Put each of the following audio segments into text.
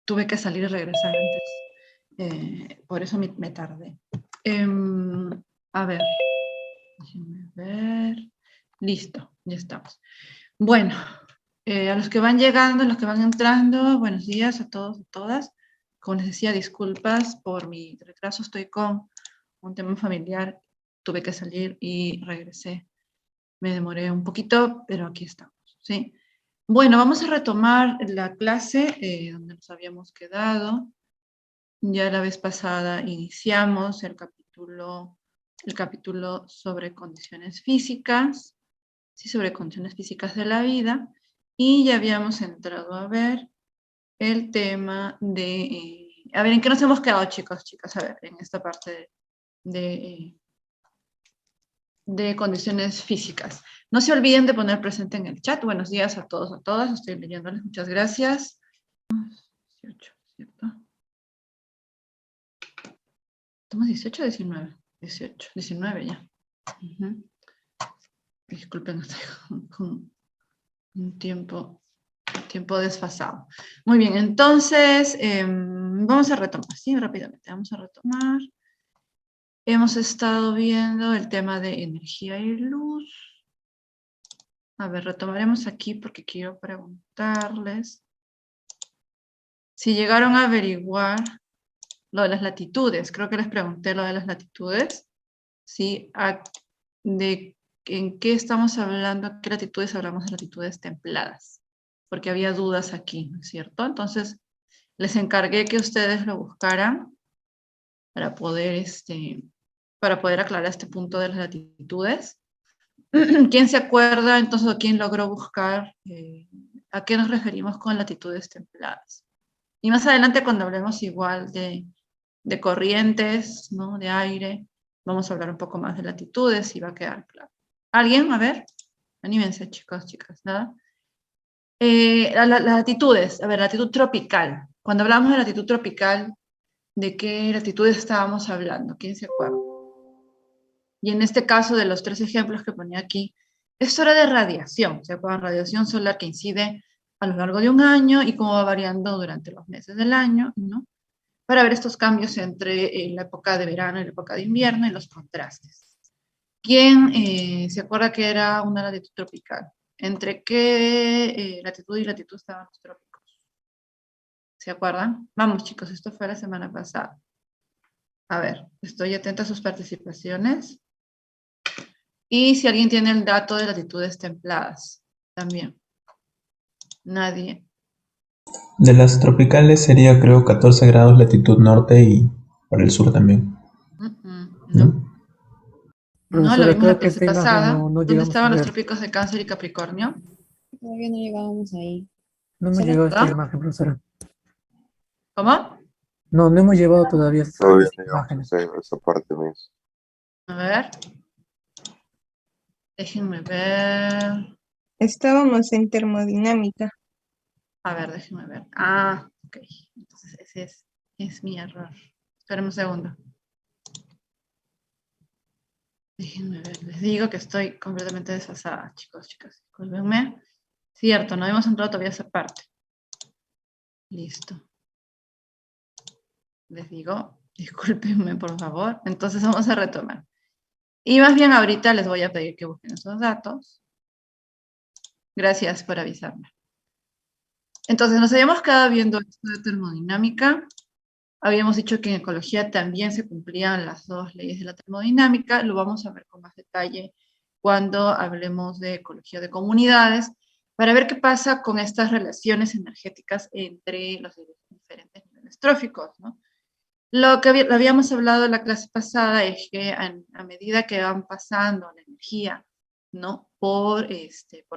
tuve que salir y regresar antes. Por eso me tardé. A ver, déjenme ver. Listo, ya estamos. Bueno, a los que van llegando, a los que van entrando, buenos días a todos y todas. Como les decía, disculpas por mi retraso, estoy con un tema familiar, tuve que salir y regresé. Me demoré un poquito, pero aquí estamos, ¿sí? Bueno, vamos a retomar la clase donde nos habíamos quedado. Ya la vez pasada iniciamos el capítulo sobre condiciones físicas, sí, sobre condiciones físicas de la vida, y ya habíamos entrado a ver el tema de... a ver, ¿en qué nos hemos quedado, chicos, chicas? A ver, en esta parte de condiciones físicas. No se olviden de poner presente en el chat. Buenos días a todos, a todas. Estoy leyéndoles. Muchas gracias. 18, ¿cierto? ¿Estamos 18 o 19? 18, 19 ya. Disculpen, estoy con un tiempo desfasado. Muy bien, entonces vamos a retomar, sí, rápidamente. Vamos a retomar. Hemos estado viendo el tema de energía y luz. A ver, retomaremos aquí porque quiero preguntarles si llegaron a averiguar lo de las latitudes. Creo que les pregunté lo de las latitudes. ¿Sí? ¿De en qué estamos hablando? ¿Qué latitudes hablamos de latitudes templadas? Porque había dudas aquí, ¿no es cierto? Entonces, les encargué que ustedes lo buscaran para poder aclarar este punto de las latitudes. ¿Quién se acuerda entonces o quién logró buscar a qué nos referimos con latitudes templadas? Y más adelante cuando hablemos igual de corrientes, ¿no? De aire, vamos a hablar un poco más de latitudes y va a quedar claro. ¿Alguien? A ver, anímense chicos, chicas, ¿nada? Las latitudes, a ver, latitud tropical. Cuando hablamos de latitud tropical, ¿de qué latitudes estábamos hablando? ¿Quién se acuerda? Y en este caso de los 3 ejemplos que ponía aquí, esto era de radiación, ¿se acuerdan? Radiación solar que incide a lo largo de un año y cómo va variando durante los meses del año, ¿no? Para ver estos cambios entre la época de verano y la época de invierno y los contrastes. ¿Quién se acuerda que era una latitud tropical? ¿Entre qué latitud y latitud estaban los trópicos? ¿Se acuerdan? Vamos chicos, esto fue la semana pasada. A ver, estoy atenta a sus participaciones. Y si alguien tiene el dato de latitudes templadas, también. Nadie. De las tropicales sería creo 14 grados latitud norte y para el sur también. No. No, lo Profesora, vimos la creo que clase esta imagen pasada. no ¿Dónde llegamos a estaban los ver. trópicos de Cáncer y Capricornio? Todavía no llegábamos ahí. No hemos ¿Será? llegado a esta ¿No? imagen, profesora. ¿Cómo? No hemos llevado todavía Todavía estas no llegamos imágenes. a esa parte, Miss. A ver. Déjenme ver. Estábamos en termodinámica. A ver, déjenme ver. Ah, ok. Entonces ese es mi error. Esperen un segundo. Déjenme ver. Les digo que estoy completamente desfasada, chicos, chicas. Discúlpenme. Cierto, no hemos entrado todavía a esa parte. Listo. Les digo, discúlpenme, por favor. Entonces vamos a retomar. Y más bien ahorita les voy a pedir que busquen esos datos. Gracias por avisarme. Entonces nos habíamos quedado viendo esto de termodinámica. Habíamos dicho que en ecología también se cumplían las 2 leyes de la termodinámica. Lo vamos a ver con más detalle cuando hablemos de ecología de comunidades, para ver qué pasa con estas relaciones energéticas entre los diferentes niveles tróficos, ¿no? Lo que habíamos hablado en la clase pasada es que a medida que van pasando la energía, ¿no? Por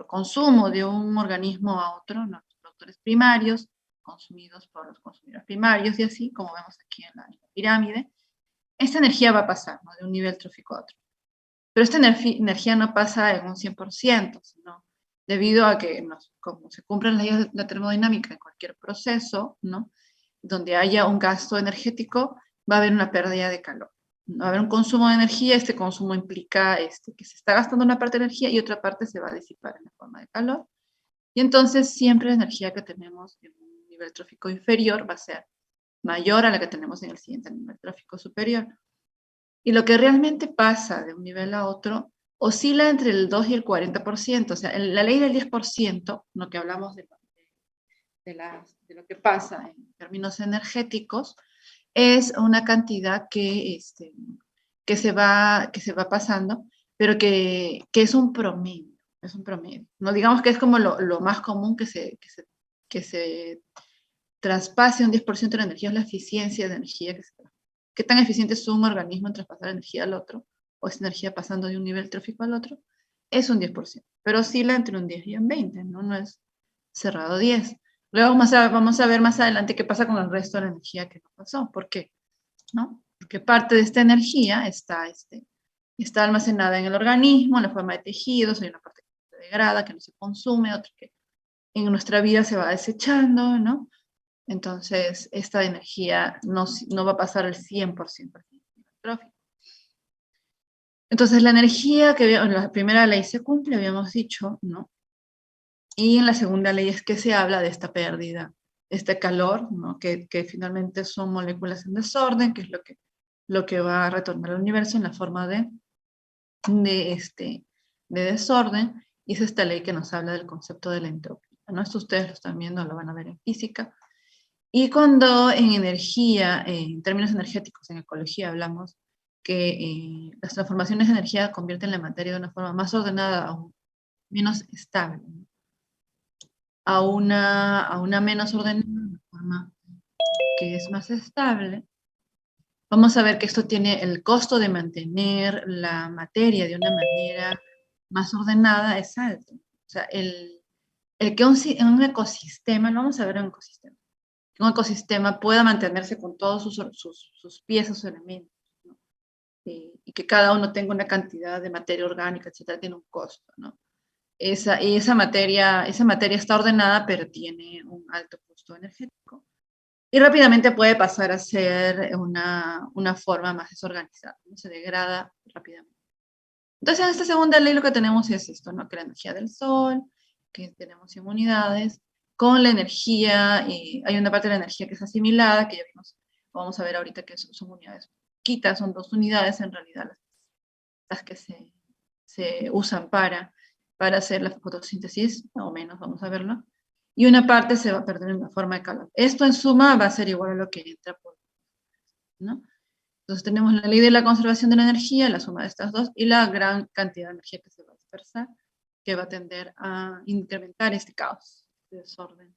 consumo de un organismo a otro, ¿no? Los productores primarios, consumidos por los consumidores primarios y así, como vemos aquí en la pirámide, esta energía va a pasar, ¿no? De un nivel trófico a otro. Pero esta energía no pasa en un 100%, sino debido a que, como se cumplen las leyes de la termodinámica en cualquier proceso, ¿no? Donde haya un gasto energético, va a haber una pérdida de calor. Va a haber un consumo de energía, este consumo implica que se está gastando una parte de energía y otra parte se va a disipar en la forma de calor. Y entonces siempre la energía que tenemos en un nivel trófico inferior va a ser mayor a la que tenemos en el siguiente nivel trófico superior. Y lo que realmente pasa de un nivel a otro oscila entre el 2 y el 40%, o sea, la ley del 10%, lo que hablamos de lo que pasa en términos energéticos, es una cantidad que se va pasando, pero que es un promedio, es un promedio. No digamos que es como lo más común que se traspase un 10% de la energía, es la eficiencia de energía que se traspasa. ¿Qué tan eficiente es un organismo en traspasar energía al otro? ¿O es energía pasando de un nivel trófico al otro? Es un 10%, pero oscila entre un 10 y un 20, ¿no? No es cerrado 10. Luego vamos a ver más adelante qué pasa con el resto de la energía que no pasó. ¿Por qué? ¿No? Porque parte de esta energía está almacenada en el organismo, en la forma de tejidos, hay una parte que se degrada, que no se consume, otra que en nuestra vida se va desechando, ¿no? Entonces, esta energía no va a pasar el 100% al trófico. Entonces, la energía que en la primera ley se cumple, habíamos dicho, ¿no? Y en la segunda ley es que se habla de esta pérdida, este calor, ¿no? Que finalmente son moléculas en desorden, que es lo que va a retornar al universo en la forma de desorden, y es esta ley que nos habla del concepto de la entropía, ¿no? Esto ustedes lo están viendo, lo van a ver en física. Y cuando en energía, en términos energéticos, en ecología, hablamos que las transformaciones de energía convierten la materia de una forma más ordenada a menos estable, ¿no? a una menos ordenada, una forma que es más estable, vamos a ver que esto tiene el costo de mantener la materia de una manera más ordenada es alto. O sea, el que en un ecosistema, lo vamos a ver en un ecosistema, que un ecosistema pueda mantenerse con todos sus piezas, sus elementos, ¿no? Y que cada uno tenga una cantidad de materia orgánica, etcétera, tiene un costo, ¿no? Esa materia está ordenada, pero tiene un alto costo energético. Y rápidamente puede pasar a ser una forma más desorganizada, ¿no? Se degrada rápidamente. Entonces, en esta segunda ley lo que tenemos es esto, ¿no? Que la energía del Sol, que tenemos en unidades, con la energía, hay una parte de la energía que es asimilada, que ya vimos, vamos a ver ahorita que son unidades poquitas, son 2 unidades en realidad las que se usan para hacer la fotosíntesis, o menos, vamos a verlo, y una parte se va a perder en la forma de calor. Esto en suma va a ser igual a lo que entra por, ¿no? Entonces tenemos la ley de la conservación de la energía, la suma de estas dos, y la gran cantidad de energía que se va a dispersar, que va a tender a incrementar este caos, este desorden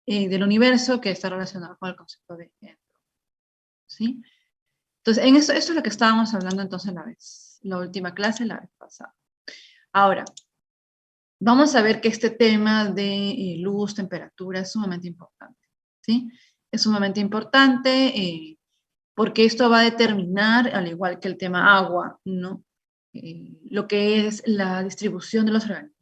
del universo que está relacionado con el concepto de entropía, ¿sí? Entonces, esto es lo que estábamos hablando entonces la última clase, la vez pasada. Ahora, vamos a ver que este tema de luz, temperatura, es sumamente importante, ¿sí? Es sumamente importante porque esto va a determinar, al igual que el tema agua, ¿no? Lo que es la distribución de los organismos.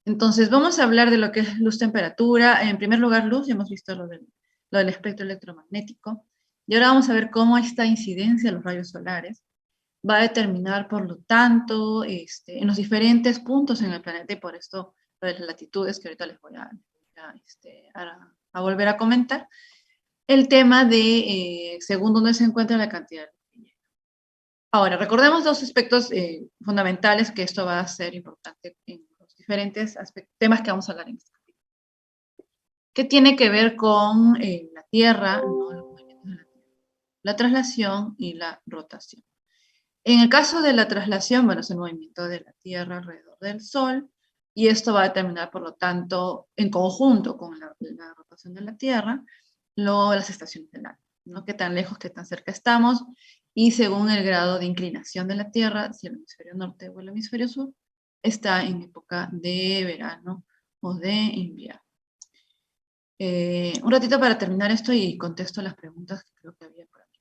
Entonces, vamos a hablar de lo que es luz, temperatura. En primer lugar, luz, ya hemos visto lo del espectro electromagnético. Y ahora vamos a ver cómo esta incidencia de los rayos solares va a determinar, por lo tanto, en los diferentes puntos en el planeta, y por esto lo de las latitudes, que ahorita les voy a volver a comentar, el tema de según dónde se encuentra la cantidad de luz. Ahora, recordemos 2 aspectos fundamentales que esto va a ser importante en los diferentes temas que vamos a hablar en este capítulo. ¿Qué tiene que ver con la Tierra, ¿no? Los movimientos de la Tierra, la traslación y la rotación? En el caso de la traslación, bueno, es el movimiento de la Tierra alrededor del Sol, y esto va a determinar, por lo tanto, en conjunto con la rotación de la Tierra, las estaciones del año, ¿no? Qué tan lejos, qué tan cerca estamos, y según el grado de inclinación de la Tierra, si el hemisferio norte o el hemisferio sur está en época de verano o de invierno. Un ratito para terminar esto y contesto las preguntas que creo que había por aquí.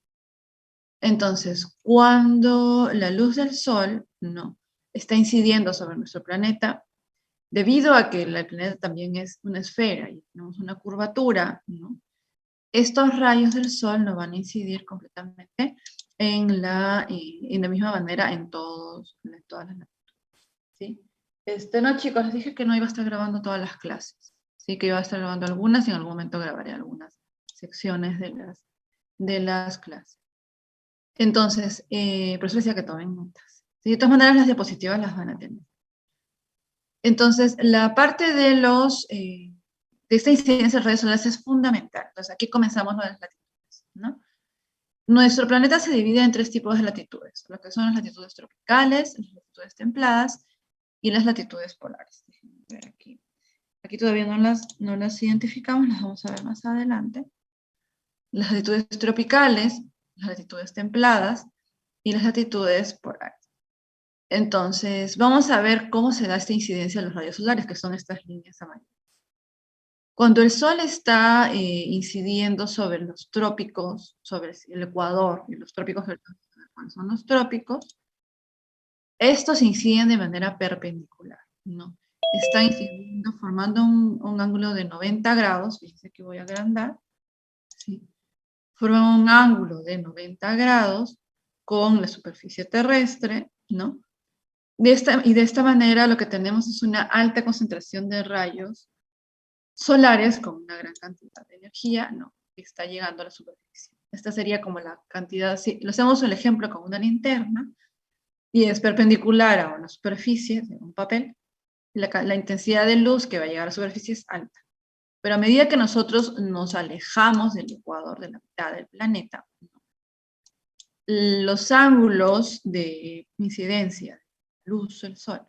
Entonces, cuando la luz del Sol no está incidiendo sobre nuestro planeta, debido a que el planeta también es una esfera y tenemos una curvatura, ¿no? Estos rayos del Sol no van a incidir completamente en la misma manera en todas las latitudes, ¿sí? No, chicos, les dije que no iba a estar grabando todas las clases, Sí, que yo voy a estar grabando algunas y en algún momento grabaré algunas secciones de las clases. Entonces, por eso decía que tomen notas. Sí, de todas maneras, las diapositivas las van a tener. Entonces, la parte de de esta incidencia de rayos solares es fundamental. Entonces, aquí comenzamos lo de las latitudes, ¿no? Nuestro planeta se divide en 3 tipos de latitudes, lo que son las latitudes tropicales, las latitudes templadas y las latitudes polares. Déjenme ver aquí. Aquí todavía no las identificamos, las vamos a ver más adelante. Las latitudes tropicales, las latitudes templadas y las latitudes polares. Entonces, vamos a ver cómo se da esta incidencia de los rayos solares, que son estas líneas amarillas. Cuando el Sol está incidiendo sobre los trópicos, sobre el Ecuador y los trópicos, ¿cuáles son los trópicos? Estos inciden de manera perpendicular, ¿no? Están incidiendo, formando un ángulo de 90 grados, fíjense que voy a agrandar, ¿sí? Forman un ángulo de 90 grados con la superficie terrestre, ¿no? De esta manera lo que tenemos es una alta concentración de rayos solares con una gran cantidad de energía, ¿no? Que está llegando a la superficie. Esta sería como la cantidad, si lo hacemos el ejemplo con una linterna, y es perpendicular a una superficie de un papel, la intensidad de luz que va a llegar a la superficie es alta. Pero a medida que nosotros nos alejamos del ecuador, de la mitad del planeta, ¿no? Los ángulos de incidencia de luz del sol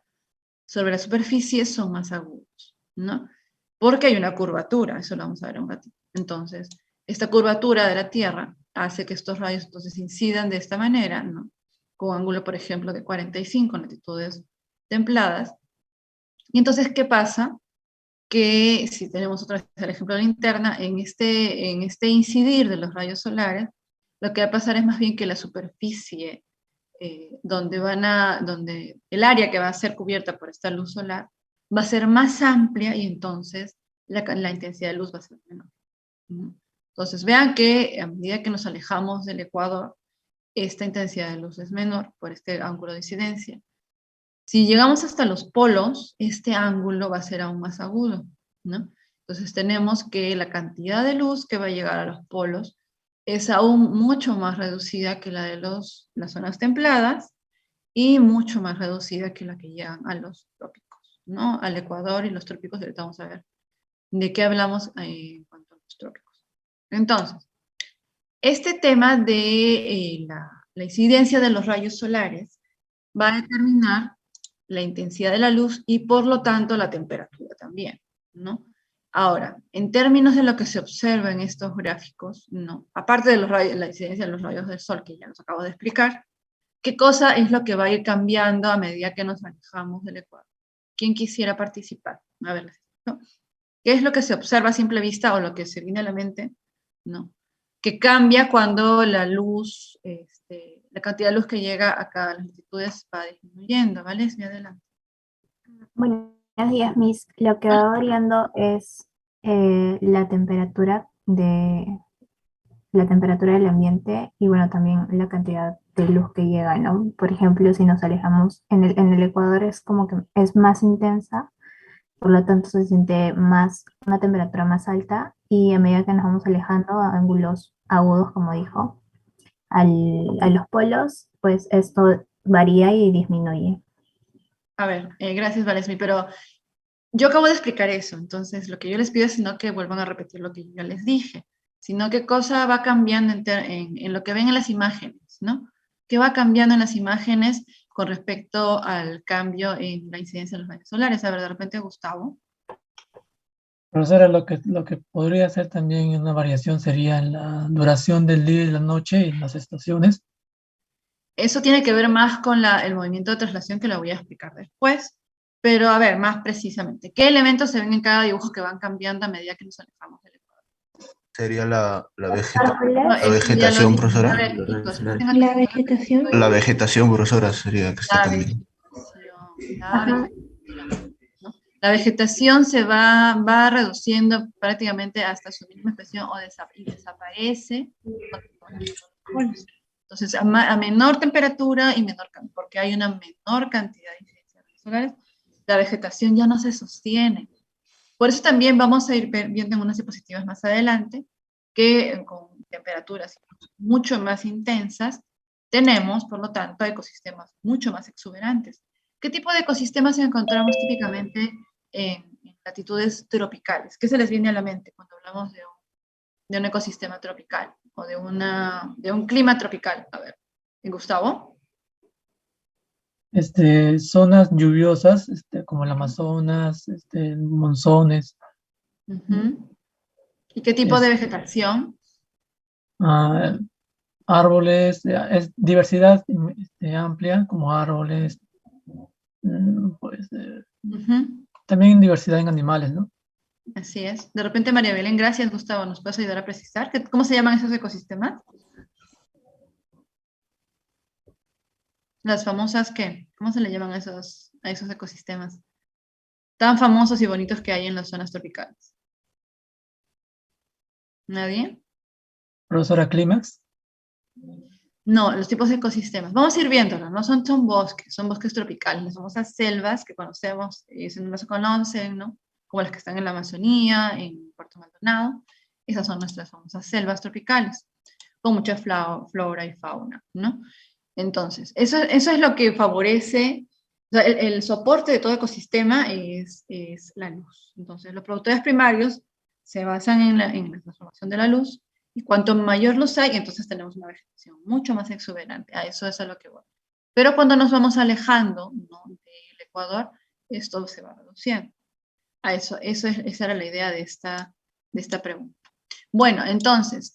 sobre la superficie son más agudos, ¿no? Porque hay una curvatura, eso lo vamos a ver un ratito. Entonces, esta curvatura de la Tierra hace que estos rayos entonces incidan de esta manera, ¿no? Con ángulo, por ejemplo, de 45 en latitudes templadas. Y entonces, ¿qué pasa? Que si tenemos otra vez el ejemplo de la linterna, en este incidir de los rayos solares, lo que va a pasar es más bien que la superficie, donde el área que va a ser cubierta por esta luz solar, va a ser más amplia y entonces la intensidad de luz va a ser menor. Entonces vean que a medida que nos alejamos del ecuador, esta intensidad de luz es menor por este ángulo de incidencia. Si llegamos hasta los polos, este ángulo va a ser aún más agudo, ¿no? Entonces tenemos que la cantidad de luz que va a llegar a los polos es aún mucho más reducida que la de las zonas templadas y mucho más reducida que la que llegan a los trópicos, ¿no? Al Ecuador y los trópicos, ahorita vamos a ver de qué hablamos en cuanto a los trópicos. Entonces, este tema de la incidencia de los rayos solares va a determinar la intensidad de la luz y por lo tanto la temperatura también, ¿no? Ahora, en términos de lo que se observa en estos gráficos, ¿no? Aparte de la incidencia de los rayos del sol que ya nos acabo de explicar, ¿qué cosa es lo que va a ir cambiando a medida que nos alejamos del ecuador? ¿Quién quisiera participar? A ver, ¿no? ¿Qué es lo que se observa a simple vista o lo que se viene a la mente? ¿No? Que cambia cuando la luz, la cantidad de luz que llega acá a las latitudes va disminuyendo, ¿vale? Es mi adelante. Buenos días, Miss. Lo que va variando es la temperatura del ambiente y bueno, también la cantidad de luz que llega, ¿no? Por ejemplo, si nos alejamos, en el Ecuador es como que es más intensa, por lo tanto se siente una temperatura más alta y a medida que nos vamos alejando a ángulos agudos, como dijo, a los polos, pues esto varía y disminuye. A ver, gracias, Valesmi, pero yo acabo de explicar eso, entonces lo que yo les pido es no que vuelvan a repetir lo que yo ya les dije, sino qué cosa va cambiando en lo que ven en las imágenes, ¿no? ¿Qué va cambiando en las imágenes con respecto al cambio en la incidencia de los rayos solares? A ver, de repente, Gustavo. Profesora, lo que podría ser también una variación sería la duración del día y la noche en las estaciones. Eso tiene que ver más con el movimiento de traslación que lo voy a explicar después, pero a ver, más precisamente, ¿qué elementos se ven en cada dibujo que van cambiando a medida que nos alejamos del ecuador? Sería la No, vegetación, profesora. A ver, chicos, La vegetación. La vegetación, profesora, sería que está La cambiando. vegetación, ¿no? La vegetación se va reduciendo prácticamente hasta su mínima expresión y desaparece. Entonces, a menor temperatura y porque hay una menor cantidad de incidencias solares, la vegetación ya no se sostiene. Por eso también vamos a ir viendo en unas diapositivas más adelante que con temperaturas mucho más intensas tenemos, por lo tanto, ecosistemas mucho más exuberantes. ¿Qué tipo de ecosistemas encontramos típicamente en latitudes tropicales? ¿Qué se les viene a la mente cuando hablamos de un ecosistema tropical o de un clima tropical? A ver, Gustavo. Zonas lluviosas, como el Amazonas, monzones. ¿Y qué tipo de vegetación? Árboles, es diversidad amplia, como árboles, pues, también diversidad en animales, ¿no? Así es. De repente, María Belén, gracias, Gustavo, ¿nos puedes ayudar a precisar? ¿Cómo se llaman esos ecosistemas? Las famosas, ¿qué? ¿Cómo se le llaman a esos ecosistemas tan famosos y bonitos que hay en las zonas tropicales? ¿Nadie? Profesora Clímax. No, los tipos de ecosistemas. Vamos a ir viéndolos, no son bosques, son bosques tropicales, las famosas selvas que conocemos, y si no se conocen, ¿no? Como las que están en la Amazonía, en Puerto Maldonado. Esas son nuestras famosas selvas tropicales, con mucha flora y fauna, ¿no? Entonces, eso es lo que favorece, o sea, el soporte de todo ecosistema es la luz. Entonces, los productores primarios se basan en la transformación de la luz, y cuanto mayor luz hay, entonces tenemos una vegetación mucho más exuberante. A eso es a lo que voy. Pero cuando nos vamos alejando, ¿no?, del Ecuador, esto se va reduciendo. Esa era la idea de esta pregunta. Bueno, entonces,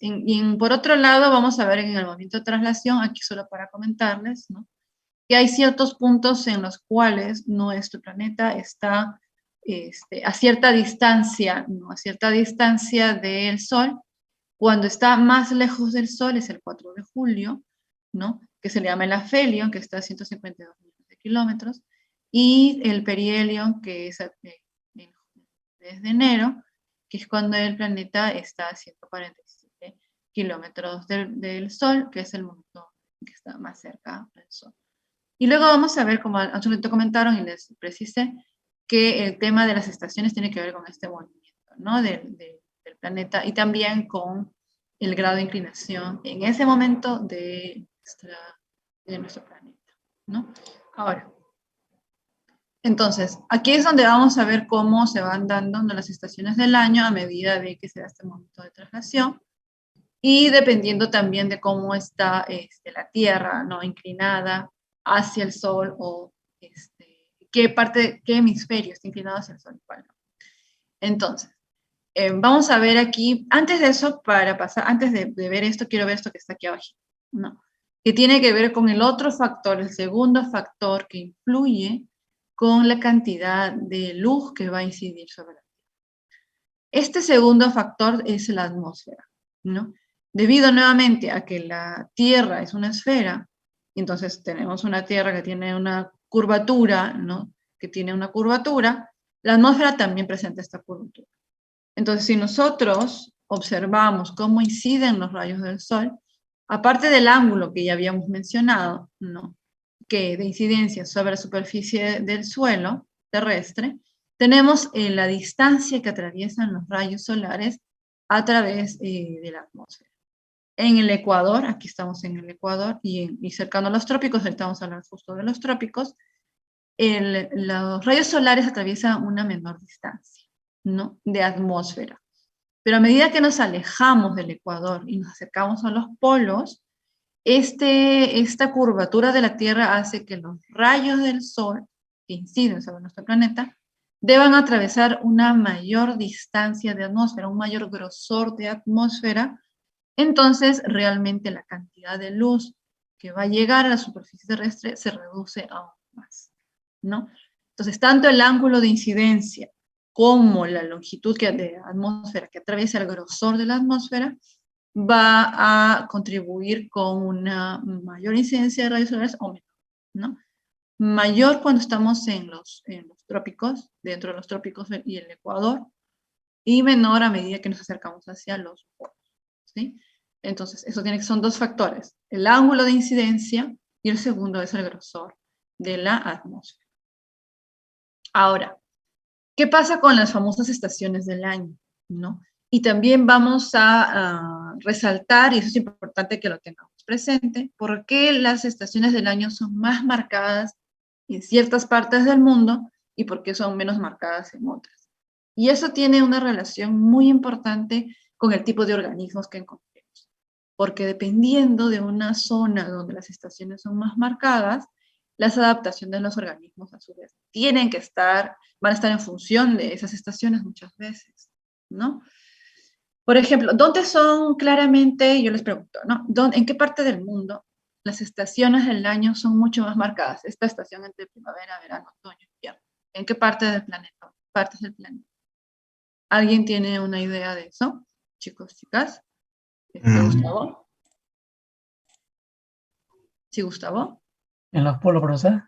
por otro lado, vamos a ver en el movimiento de traslación, aquí solo para comentarles, ¿no?, que hay ciertos puntos en los cuales nuestro planeta está a cierta distancia, ¿no?, a cierta distancia del Sol. Cuando está más lejos del Sol es el 4 de julio, ¿no?, que se le llama el afelio, que está a 152 millones de kilómetros, y el perihelio, que es desde enero, que es cuando el planeta está a 147 kilómetros del Sol, que es el momento que está más cerca del Sol. Y luego vamos a ver, como hace un momento comentaron y les precisé, que el tema de las estaciones tiene que ver con este movimiento, ¿no?, del planeta, y también con el grado de inclinación en ese momento de nuestro planeta, ¿no? Ahora, entonces, aquí es donde vamos a ver cómo se van dando las estaciones del año a medida de que se da este momento de traslación, y dependiendo también de cómo está la Tierra, ¿no?, inclinada hacia el Sol, o qué hemisferio está inclinado hacia el Sol y cuál no. Entonces, vamos a ver aquí, antes de eso, antes de ver esto, quiero ver esto que está aquí abajo, ¿no?, que tiene que ver con el otro factor, el segundo factor que influye con la cantidad de luz que va a incidir sobre la Tierra. Este segundo factor es la atmósfera, ¿no? Debido nuevamente a que la Tierra es una esfera, entonces tenemos una Tierra que tiene una curvatura, ¿no?, la atmósfera también presenta esta curvatura. Entonces, si nosotros observamos cómo inciden los rayos del Sol, aparte del ángulo que ya habíamos mencionado, ¿no?, que de incidencia sobre la superficie del suelo terrestre, tenemos la distancia que atraviesan los rayos solares a través de la atmósfera. En el Ecuador, aquí estamos en el Ecuador, y cercano a los trópicos, ahorita vamos a hablar justo de los trópicos, los rayos solares atraviesan una menor distancia, ¿no?, de atmósfera. Pero a medida que nos alejamos del Ecuador y nos acercamos a los polos, esta curvatura de la Tierra hace que los rayos del Sol que inciden sobre nuestro planeta deban atravesar una mayor distancia de atmósfera, un mayor grosor de atmósfera. Entonces, realmente la cantidad de luz que va a llegar a la superficie terrestre se reduce aún más, ¿no? Entonces, tanto el ángulo de incidencia como la longitud de atmósfera que atraviesa el grosor de la atmósfera va a contribuir con una mayor incidencia de rayos solares o menor, ¿no? Mayor cuando estamos en los trópicos, dentro de los trópicos y el Ecuador, y menor a medida que nos acercamos hacia los polos, ¿sí? Entonces, son dos factores, el ángulo de incidencia, y el segundo es el grosor de la atmósfera. Ahora, ¿Qué pasa con las famosas estaciones del año? ¿No? Y también vamos a resaltar, y eso es importante que lo tengamos presente, por qué las estaciones del año son más marcadas en ciertas partes del mundo y por qué son menos marcadas en otras. Y eso tiene una relación muy importante con el tipo de organismos que encontremos. Porque dependiendo de una zona donde las estaciones son más marcadas, las adaptaciones de los organismos a su vez tienen que estar, van a estar en función de esas estaciones muchas veces, ¿no? Por ejemplo, ¿dónde son claramente, yo les pregunto, ¿no? ¿En qué parte del mundo las estaciones del año son mucho más marcadas? Esta estación entre primavera, verano, otoño, invierno. ¿En qué parte del planeta? Partes del planeta. ¿Alguien tiene una idea de eso? Chicos, chicas. ¿Gustavo? ¿Sí, Gustavo? En los polos, profesor.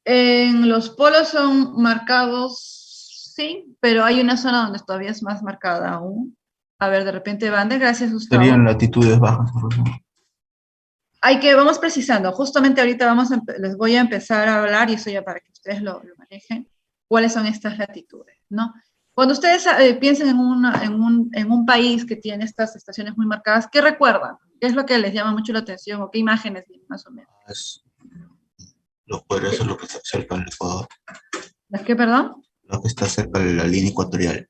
En los polos son marcados, sí, pero hay una zona donde todavía es más marcada aún. A ver, de repente, Vander, gracias, Gustavo. Serían latitudes bajas, profesor. Vamos precisando, justamente ahorita les voy a empezar a hablar, y eso ya para que ustedes lo manejen, cuáles son estas latitudes, ¿no? Cuando ustedes piensen en un país que tiene estas estaciones muy marcadas, ¿qué recuerdan? ¿Qué es lo que les llama mucho la atención o qué imágenes vienen más o menos? Podría ser lo que está cerca del Ecuador. ¿Las qué, perdón? Lo que está cerca de la línea ecuatorial.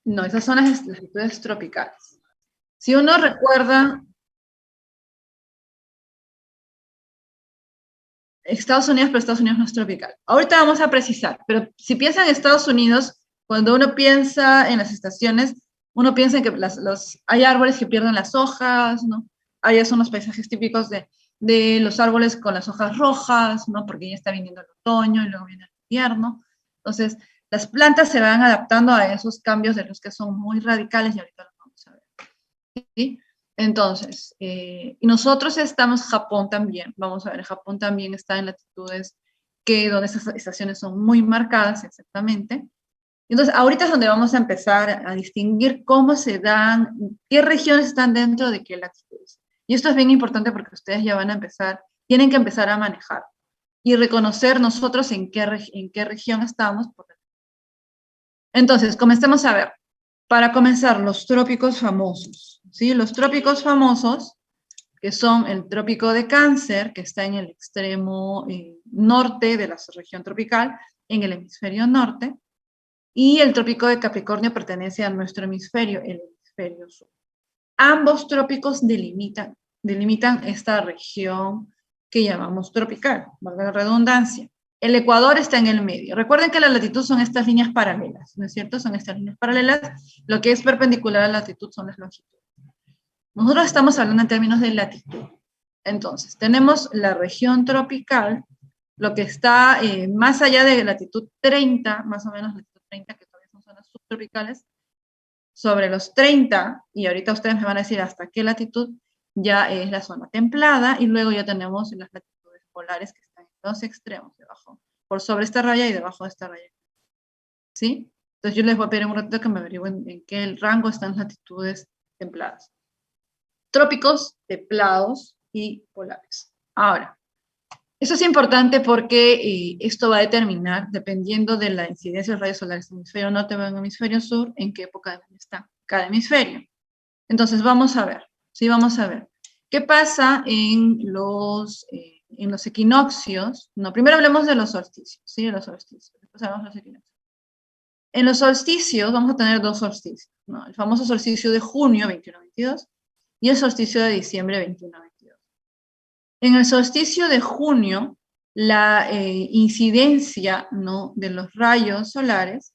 No, esas son las latitudes tropicales. Si uno recuerda, Estados Unidos, pero Estados Unidos no es tropical. Ahorita vamos a precisar, pero si piensan en Estados Unidos, cuando uno piensa en las estaciones, uno piensa en que hay árboles que pierden las hojas, ¿no? Ahí son los paisajes típicos de los árboles con las hojas rojas, ¿no? Porque ya está viniendo el otoño y luego viene el invierno. Entonces, las plantas se van adaptando a esos cambios de los que son muy radicales y ahorita los vamos a ver. ¿Sí? Entonces, y nosotros estamos, Japón también, vamos a ver, Japón también está en latitudes donde esas estaciones son muy marcadas, exactamente. Entonces, ahorita es donde vamos a empezar a distinguir cómo se dan, qué regiones están dentro de qué latitudes. Y esto es bien importante porque ustedes ya van a empezar, tienen que empezar a manejar y reconocer nosotros en qué región estamos. Entonces, comencemos a ver. Para comenzar, los trópicos famosos, ¿sí? Los trópicos famosos, que son el trópico de Cáncer, que está en el extremo norte de la región tropical, en el hemisferio norte, y el trópico de Capricornio pertenece a nuestro hemisferio, el hemisferio sur. Ambos trópicos delimitan esta región que llamamos tropical, valga la redundancia. El Ecuador está en el medio. Recuerden que la latitud son estas líneas paralelas, ¿no es cierto? Son estas líneas paralelas. Lo que es perpendicular a la latitud son las longitudes. Nosotros estamos hablando en términos de latitud. Entonces, tenemos la región tropical, lo que está más allá de latitud 30, más o menos latitud 30, que todavía son zonas subtropicales, sobre los 30, y ahorita ustedes me van a decir hasta qué latitud, ya es la zona templada, y luego ya tenemos las latitudes polares que están en dos extremos, debajo, por sobre esta raya y debajo de esta raya. ¿Sí? Entonces yo les voy a pedir un ratito que me averigüen en qué rango están las latitudes templadas. Trópicos, templados y polares. Ahora, eso es importante porque esto va a determinar, dependiendo de la incidencia de los rayos solares en el hemisferio norte o en el hemisferio sur, en qué época del año está cada hemisferio. Entonces, vamos a ver, ¿sí? Vamos a ver. ¿Qué pasa en los equinoccios? No, primero hablemos de los solsticios, ¿sí? De los solsticios, después hablamos de los equinoccios. En los solsticios vamos a tener dos solsticios, ¿no? El famoso solsticio de junio, 21-22, y el solsticio de diciembre, 21-22. En el solsticio de junio, la incidencia, ¿no?, de los rayos solares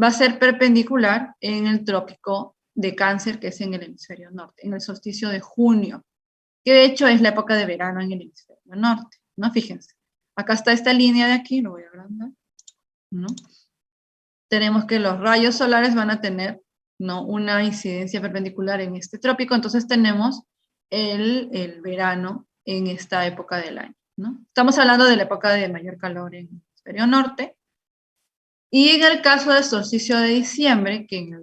va a ser perpendicular en el trópico de Cáncer, que es en el hemisferio norte, en el solsticio de junio, que de hecho es la época de verano en el hemisferio norte, ¿no? Fíjense, acá está esta línea de aquí, lo voy a agrandar, ¿no? Tenemos que los rayos solares van a tener, ¿no?, una incidencia perpendicular en este trópico, entonces tenemos el verano en esta época del año, ¿no? Estamos hablando de la época de mayor calor en el hemisferio norte, y en el caso del solsticio de diciembre, que en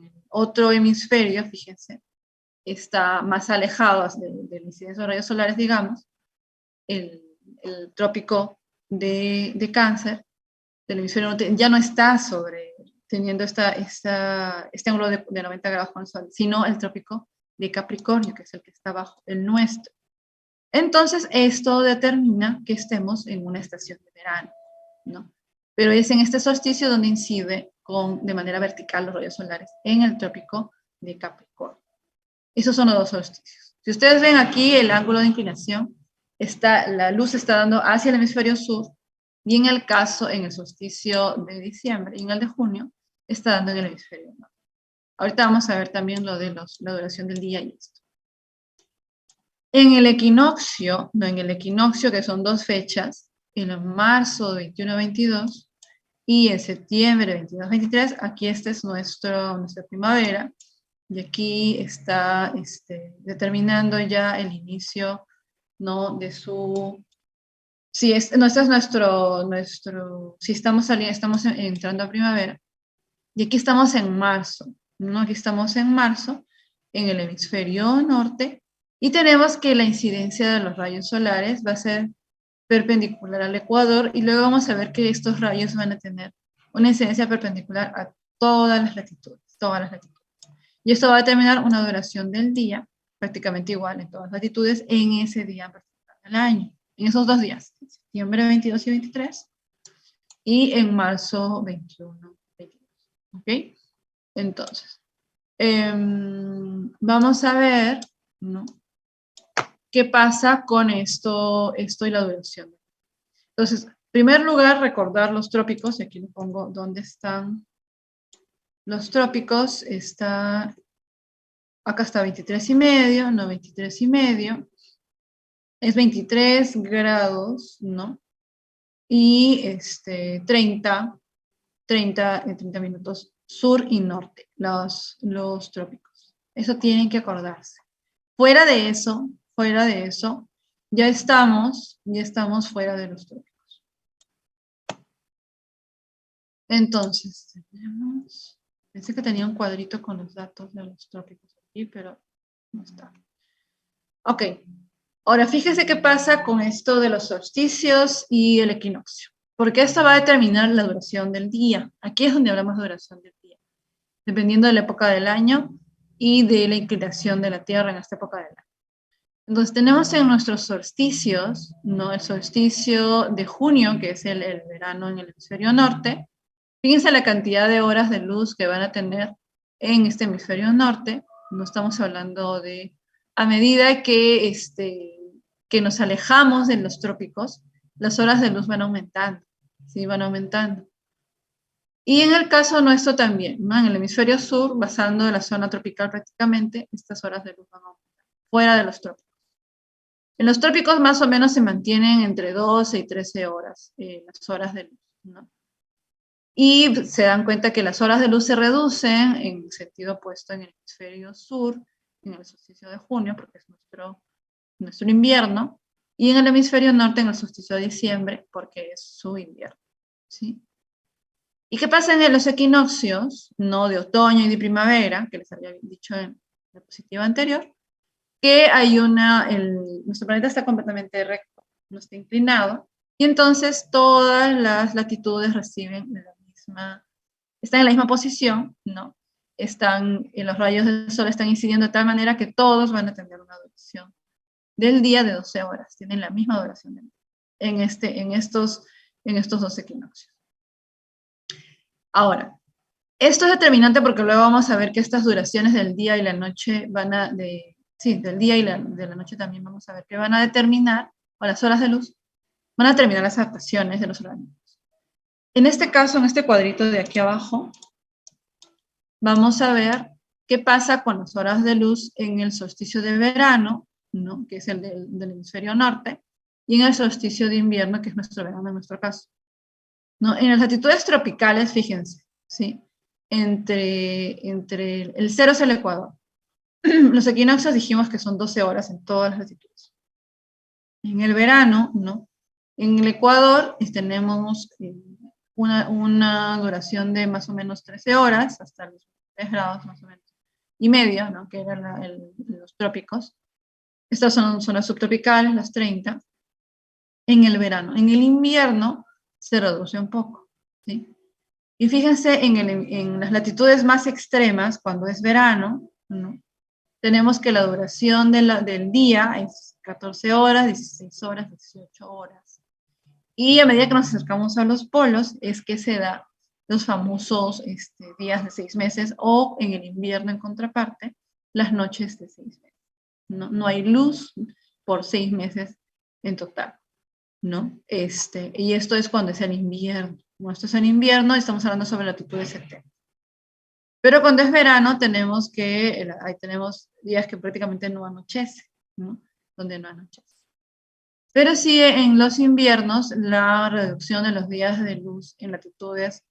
el otro hemisferio, fíjense, está más alejado de la incidencia de rayos solares, digamos, el trópico de Cáncer, del hemisferio norte ya no está teniendo este ángulo de 90 grados con el Sol, sino el trópico de Capricornio, que es el que está abajo, el nuestro. Entonces, esto determina que estemos en una estación de verano, ¿no? Pero es en este solsticio donde incide de manera vertical los rayos solares en el trópico de Capricornio. Esos son los dos solsticios. Si ustedes ven aquí el ángulo de inclinación, la luz está dando hacia el hemisferio sur, y en el solsticio de diciembre y en el de junio, está dando en el hemisferio norte. Ahorita vamos a ver también lo de la duración del día y esto. En el equinoccio, que son 2 fechas, en marzo 21-22 y en septiembre 22-23, aquí esta es nuestra primavera, y aquí está determinando ya el inicio, ¿no? de su... Si este es nuestro, si estamos entrando a primavera, y aquí estamos en marzo, ¿no? Aquí estamos en marzo, en el hemisferio norte, y tenemos que la incidencia de los rayos solares va a ser perpendicular al ecuador, y luego vamos a ver que estos rayos van a tener una incidencia perpendicular a todas las latitudes. Y esto va a determinar una duración del día prácticamente igual en todas las latitudes en ese día particular del año. En esos 2 días, septiembre 22 y 23, y en marzo 21, 22. ¿Ok? Entonces, vamos a ver, ¿no? ¿Qué pasa con esto y la duración? Entonces, en primer lugar, recordar los trópicos. Aquí le pongo dónde están los trópicos. Acá está 23,5, no 23,5. Es 23 grados, ¿no? Y 30 minutos sur y norte, los trópicos. Eso tienen que acordarse. Fuera de eso, ya estamos fuera de los trópicos. Entonces, pensé que tenía un cuadrito con los datos de los trópicos aquí, pero no está. Ok. Ahora, fíjese qué pasa con esto de los solsticios y el equinoccio, porque esto va a determinar la duración del día. Aquí es donde hablamos de duración del día, dependiendo de la época del año y de la inclinación de la Tierra en esta época del año. Entonces, tenemos en nuestros solsticios, ¿no? El solsticio de junio, que es el verano en el hemisferio norte. Fíjense la cantidad de horas de luz que van a tener en este hemisferio norte. No estamos hablando de... A medida que nos alejamos de los trópicos, las horas de luz van aumentando, ¿sí? Van aumentando. Y en el caso nuestro también, ¿no? En el hemisferio sur, pasando de la zona tropical prácticamente, estas horas de luz van aumentando, fuera de los trópicos. En los trópicos más o menos se mantienen entre 12 y 13 horas, las horas de luz, ¿no? Y se dan cuenta que las horas de luz se reducen en sentido opuesto en el hemisferio sur, en el solsticio de junio, porque es nuestro invierno, y en el hemisferio norte en el solsticio de diciembre, porque es su invierno, ¿sí? ¿Y qué pasa en los equinoccios, no de otoño y de primavera, que les había dicho en la diapositiva anterior, que nuestro planeta está completamente recto, no está inclinado, y entonces todas las latitudes están en la misma posición, ¿no? Los rayos del sol están incidiendo de tal manera que todos van a tener una duración del día de 12 horas, tienen la misma duración del día en estos 2 equinoccios. Ahora, esto es determinante porque luego vamos a ver que estas duraciones del día y la noche del día y de la noche también vamos a ver que van a determinar, o las horas de luz, van a determinar las adaptaciones de los organismos. En este caso, en este cuadrito de aquí abajo, vamos a ver qué pasa con las horas de luz en el solsticio de verano, ¿no? Que es el del hemisferio norte, y en el solsticio de invierno, que es nuestro verano en nuestro caso, ¿no? En las latitudes tropicales, fíjense, ¿sí? Entre el cero es el ecuador. Los equinoccios dijimos que son 12 horas en todas las latitudes. En el verano, ¿no? En el ecuador tenemos una duración de más o menos 13 horas, hasta los 3 grados más o menos, y medio, ¿no? Que eran los trópicos. Estas son zonas subtropicales, las 30, en el verano. En el invierno se reduce un poco, ¿sí? Y fíjense en las latitudes más extremas, cuando es verano, ¿no? Tenemos que la duración del día es 14 horas, 16 horas, 18 horas. Y a medida que nos acercamos a los polos, es que se da los famosos días de 6 meses, o en el invierno, en contraparte, las noches de 6 meses. No hay luz por 6 meses en total, ¿no? Y esto es cuando es el invierno. Cuando esto es el invierno, estamos hablando sobre latitudes 70. Pero cuando es verano, ahí tenemos días que prácticamente no anochece, ¿no? Donde no anochece. Pero sí, en los inviernos, la reducción de los días de luz en latitudes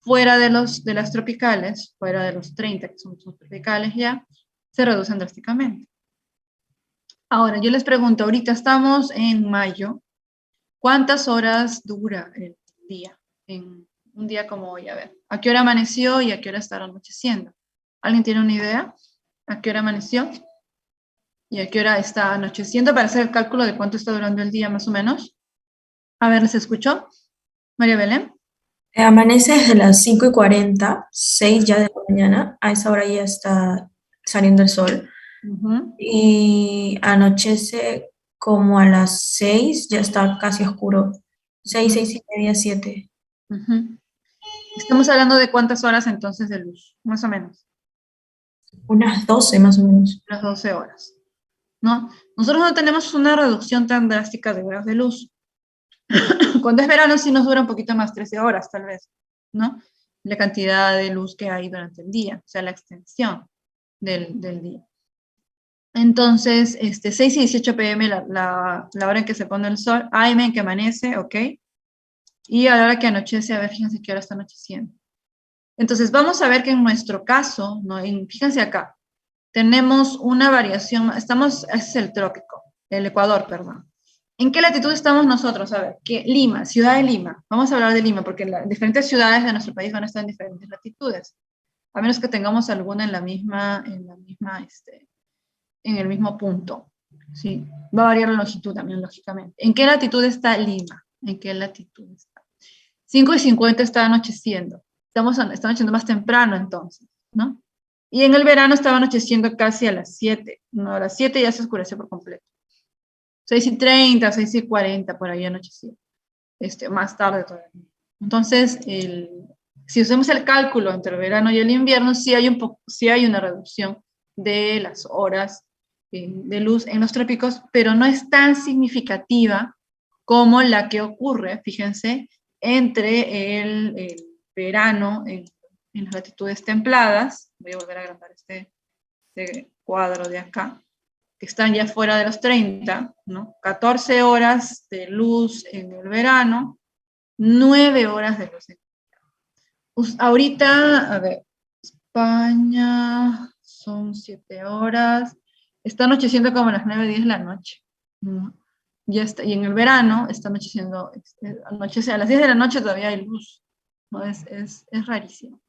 fuera de las tropicales, fuera de los 30, que son tropicales ya, se reducen drásticamente. Ahora, yo les pregunto, ahorita estamos en mayo, ¿cuántas horas dura el día? En un día como hoy, a ver, ¿a qué hora amaneció y a qué hora está anocheciendo? ¿Alguien tiene una idea? ¿A qué hora amaneció? ¿Y a qué hora está anocheciendo? Para hacer el cálculo de cuánto está durando el día, más o menos. A ver, ¿les escuchó? María Belén. Amanece desde las 5:40, 6 ya de la mañana. A esa hora ya está saliendo el sol. Y anochece como a las 6, ya está casi oscuro. 6, 6:30, 7. Estamos hablando de cuántas horas entonces de luz, más o menos. Unas 12 más o menos. Unas 12 horas, ¿no? Nosotros no tenemos una reducción tan drástica de horas de luz. Cuando es verano sí nos dura un poquito más, 13 horas tal vez, ¿no? La cantidad de luz que hay durante el día, o sea, la extensión del día. Entonces, 6 y 18 pm, la hora en que se pone el sol, AM en que amanece, ¿ok? Y a la hora que anochece, a ver, fíjense qué hora está anocheciendo. Entonces, vamos a ver que en nuestro caso, ¿no? Fíjense acá, tenemos una variación, ese es el trópico, el Ecuador, perdón. ¿En qué latitud estamos nosotros? A ver, Lima, ciudad de Lima. Vamos a hablar de Lima, porque las diferentes ciudades de nuestro país van a estar en diferentes latitudes. A menos que tengamos alguna en el mismo punto. ¿Sí? Va a variar la longitud también, lógicamente. ¿En qué latitud está Lima? ¿En qué latitud está? 5:50 está anocheciendo. Está anocheciendo más temprano entonces, ¿no? Y en el verano estaba anocheciendo casi a las 7. No, a las 7 ya se oscurece por completo. 6:30, 6:40, por ahí anochecía. Más tarde todavía. Entonces, si hacemos el cálculo entre el verano y el invierno, sí hay una reducción de las horas de luz en los trópicos, pero no es tan significativa como la que ocurre, fíjense, entre el verano en las latitudes templadas. Voy a volver a agrandar este cuadro de acá, que están ya fuera de los 30, ¿no? 14 horas de luz en el verano, 9 horas de luz en el verano. Ahorita, a ver, España son 7 horas, está anocheciendo como a las 9, 10 de la noche, ¿no? Ya está, y en el verano está anocheciendo, anochece a las 10 de la noche, todavía hay luz, ¿no? Es rarísimo.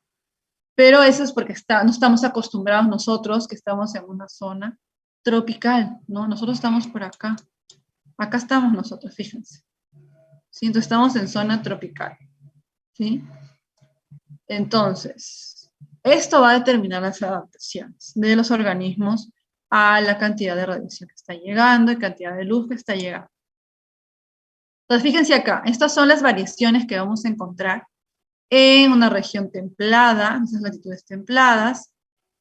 Pero eso es porque no estamos acostumbrados nosotros, que estamos en una zona tropical, ¿no? Nosotros estamos por acá. Acá estamos nosotros, fíjense. ¿Sí? Entonces estamos en zona tropical. ¿Sí? Entonces, esto va a determinar las adaptaciones de los organismos a la cantidad de radiación que está llegando y cantidad de luz que está llegando. Entonces, fíjense acá, estas son las variaciones que vamos a encontrar en una región templada, esas latitudes templadas,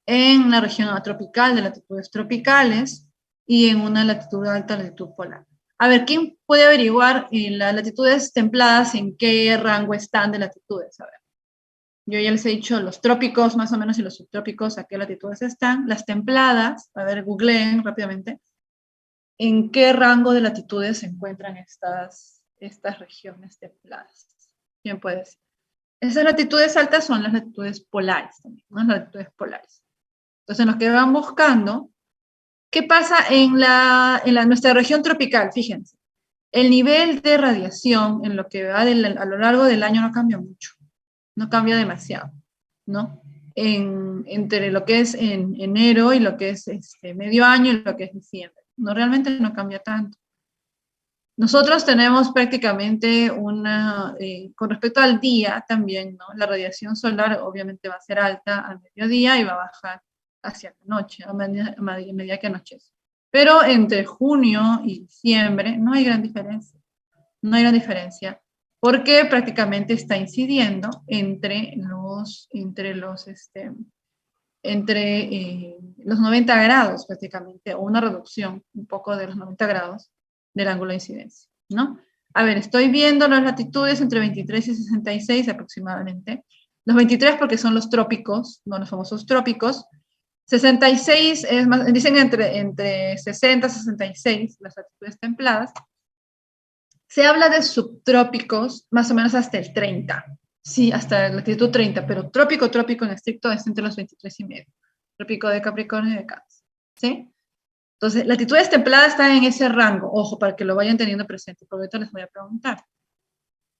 en una región tropical de latitudes tropicales y en una latitud alta, latitud polar. A ver, ¿quién puede averiguar las latitudes templadas en qué rango están de latitudes? A ver, yo ya les he dicho los trópicos más o menos y los subtrópicos a qué latitudes están. Las templadas, a ver, googleen rápidamente, ¿en qué rango de latitudes se encuentran estas regiones templadas? ¿Quién puede decir? Esas latitudes altas son las latitudes polares también, ¿no? Las latitudes polares. Entonces, en los que van buscando, ¿qué pasa en nuestra región tropical? Fíjense, el nivel de radiación en lo que va a lo largo del año no cambia mucho, no cambia demasiado, ¿no? Entre lo que es en enero y lo que es medio año y lo que es diciembre. No, realmente no cambia tanto. nosotros tenemos prácticamente con respecto al día también, ¿no? La radiación solar obviamente va a ser alta al mediodía y va a bajar hacia la noche, a medida que anochece. Pero entre junio y diciembre no hay gran diferencia. No hay gran diferencia, porque prácticamente está incidiendo entre los 90 grados prácticamente, o una reducción un poco de los 90 grados del ángulo de incidencia, ¿no? A ver, estoy viendo las latitudes entre 23 y 66 aproximadamente. Los 23 porque son los trópicos, no los famosos trópicos. 66 es más, dicen entre 60 y 66 las latitudes templadas. Se habla de subtrópicos más o menos hasta el 30. Sí, hasta la latitud 30, pero trópico en estricto es entre los 23 y medio. Trópico de Capricornio y de Cáncer, ¿sí? Entonces, latitudes templadas están en ese rango, ojo, para que lo vayan teniendo presente, porque ahorita les voy a preguntar.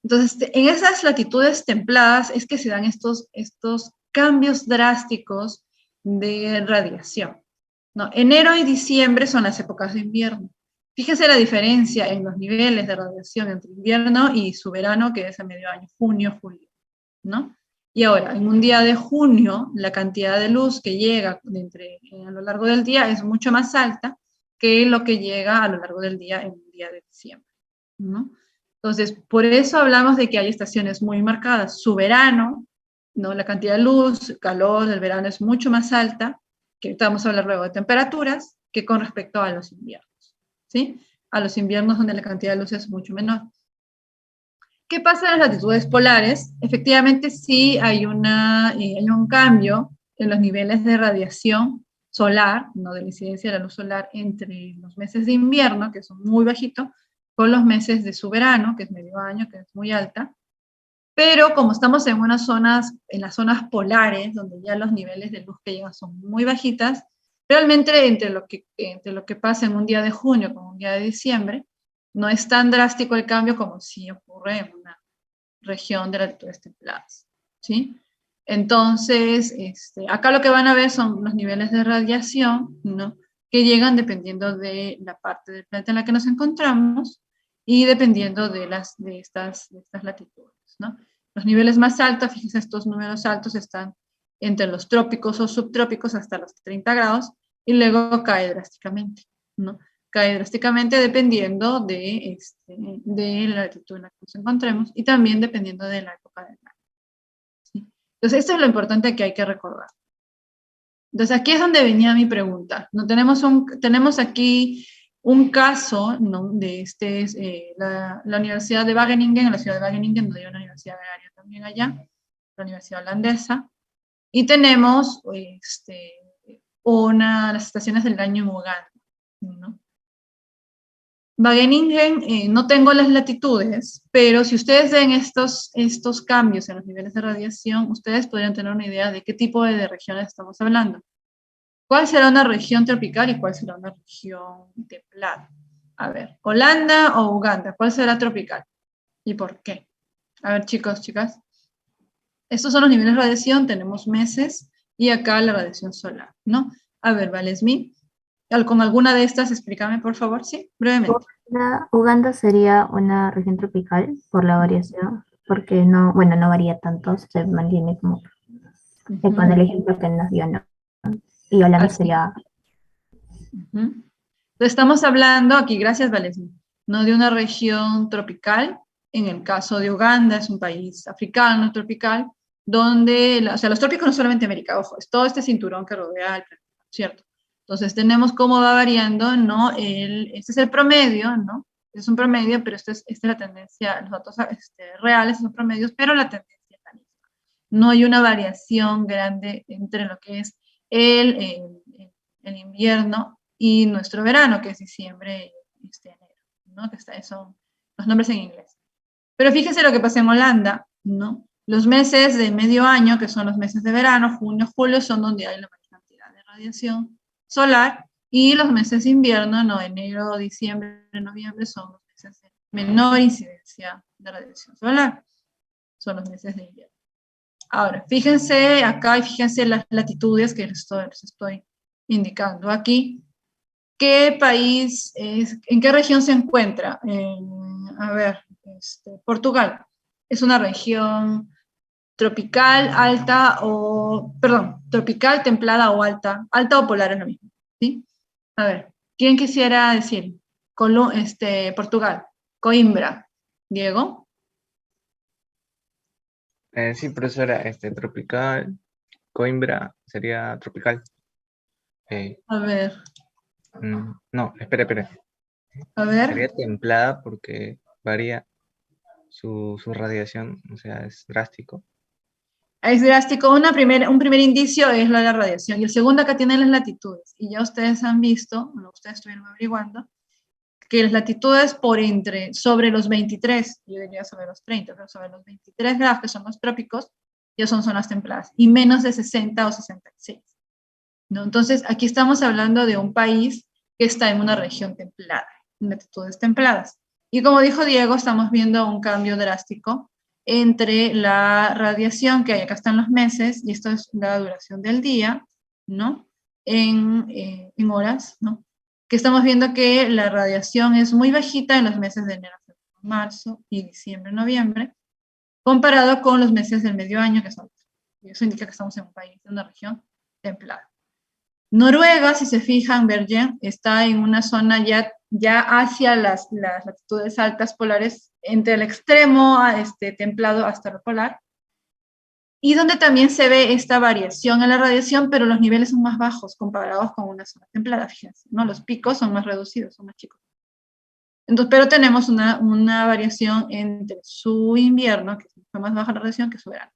Entonces, en esas latitudes templadas es que se dan estos cambios drásticos de radiación, ¿no? Enero y diciembre son las épocas de invierno. Fíjense la diferencia en los niveles de radiación entre invierno y su verano, que es a medio año, junio, julio, ¿no? Y ahora, en un día de junio, la cantidad de luz que llega a lo largo del día es mucho más alta que lo que llega a lo largo del día en un día de diciembre, ¿no? Entonces, por eso hablamos de que hay estaciones muy marcadas. Su verano, ¿no? La cantidad de luz, calor del verano es mucho más alta, que ahorita vamos a hablar luego de temperaturas, que con respecto a los inviernos, ¿sí? A los inviernos donde la cantidad de luz es mucho menor. ¿Qué pasa en las latitudes polares? Efectivamente sí hay un cambio en los niveles de radiación solar, no de la incidencia de la luz solar, entre los meses de invierno, que son muy bajitos, con los meses de su verano, que es medio año, que es muy alta. Pero como estamos en las zonas polares, donde ya los niveles de luz que llegan son muy bajitas, realmente entre lo que pasa en un día de junio con un día de diciembre, no es tan drástico el cambio como si ocurre en una región de latitudes templadas, ¿sí? Entonces, acá lo que van a ver son los niveles de radiación, ¿no? Que llegan dependiendo de la parte del planeta en la que nos encontramos y dependiendo de estas latitudes, ¿no? Los niveles más altos, fíjense, estos números altos están entre los trópicos o subtrópicos hasta los 30 grados y luego cae drásticamente, ¿no? Cae drásticamente dependiendo de la latitud en la que nos encontremos y también dependiendo de la época del año, ¿sí? Entonces, esto es lo importante que hay que recordar. Entonces, aquí es donde venía mi pregunta. ¿No? Tenemos aquí un caso, ¿no? De la Universidad de Wageningen, en la ciudad de Wageningen, donde hay una universidad agraria también allá, la universidad holandesa, y tenemos las estaciones del año en Uganda, ¿no? Wageningen, no tengo las latitudes, pero si ustedes ven estos cambios en los niveles de radiación, ustedes podrían tener una idea de qué tipo de regiones estamos hablando. ¿Cuál será una región tropical y cuál será una región templada? A ver, Holanda o Uganda, ¿cuál será tropical? ¿Y por qué? A ver, chicos, chicas. Estos son los niveles de radiación, tenemos meses, y acá la radiación solar, ¿no? A ver, Valesmi, ¿con alguna de estas explícame, por favor? Sí, brevemente. Uganda sería una región tropical por la variación, porque no varía tanto, se mantiene como con el ejemplo que nos dio, ¿no? Y Holanda sería... Entonces, estamos hablando aquí, gracias Valesmi, no de una región tropical. En el caso de Uganda, es un país africano tropical, donde, los trópicos no solamente América, ojo, es todo este cinturón que rodea el planeta, ¿cierto? Entonces tenemos cómo va variando, ¿no? Este es el promedio, ¿no? Es un promedio, pero esta es la tendencia, los datos reales son promedios, pero la tendencia es la misma. No hay una variación grande entre lo que es el invierno y nuestro verano, que es diciembre y enero, ¿no? Que son los nombres en inglés. Pero fíjense lo que pasa en Holanda, ¿no? Los meses de medio año, que son los meses de verano, junio, julio, son donde hay la mayor cantidad de radiación solar, y los meses de invierno, no, enero, diciembre, noviembre, son los meses de menor incidencia de radiación solar. Son los meses de invierno. Ahora, fíjense acá y fíjense las latitudes que les estoy indicando aquí. ¿qué país, en qué región se encuentra? A ver, Portugal. Es una región tropical, alta o, perdón, tropical, templada o alta. Alta o polar es lo mismo, ¿sí? A ver, ¿quién quisiera decir? Portugal. Coimbra. Diego. Sí, profesora, tropical, Coimbra sería tropical. A ver, No, espere. a ver. Sería templada porque varía su radiación, o sea, es drástico. Es drástico. Un primer indicio es la radiación. Y el segundo acá tiene las latitudes. Y ya ustedes han visto, bueno, ustedes estuvieron averiguando, que las latitudes sobre los 23, yo diría sobre los 30, pero sobre los 23 grados, que son los trópicos, ya son zonas templadas. Y menos de 60 o 66. ¿No? Entonces, aquí estamos hablando de un país que está en una región templada, en latitudes templadas. Y como dijo Diego, estamos viendo un cambio drástico entre la radiación que hay, acá están los meses, y esto es la duración del día, ¿no? En horas, ¿no? Que estamos viendo que la radiación es muy bajita en los meses de enero, febrero, marzo y diciembre, noviembre, comparado con los meses del medio año, que son, y eso indica que estamos en un país, en una región templada. Noruega, si se fijan, Bergen, está en una zona ya hacia las latitudes altas polares, entre el extremo templado hasta el polar, y donde también se ve esta variación en la radiación, pero los niveles son más bajos comparados con una zona templada, fíjense, ¿no? Los picos son más reducidos, son más chicos. Entonces, pero tenemos una variación entre su invierno, que es más baja la radiación, que su verano.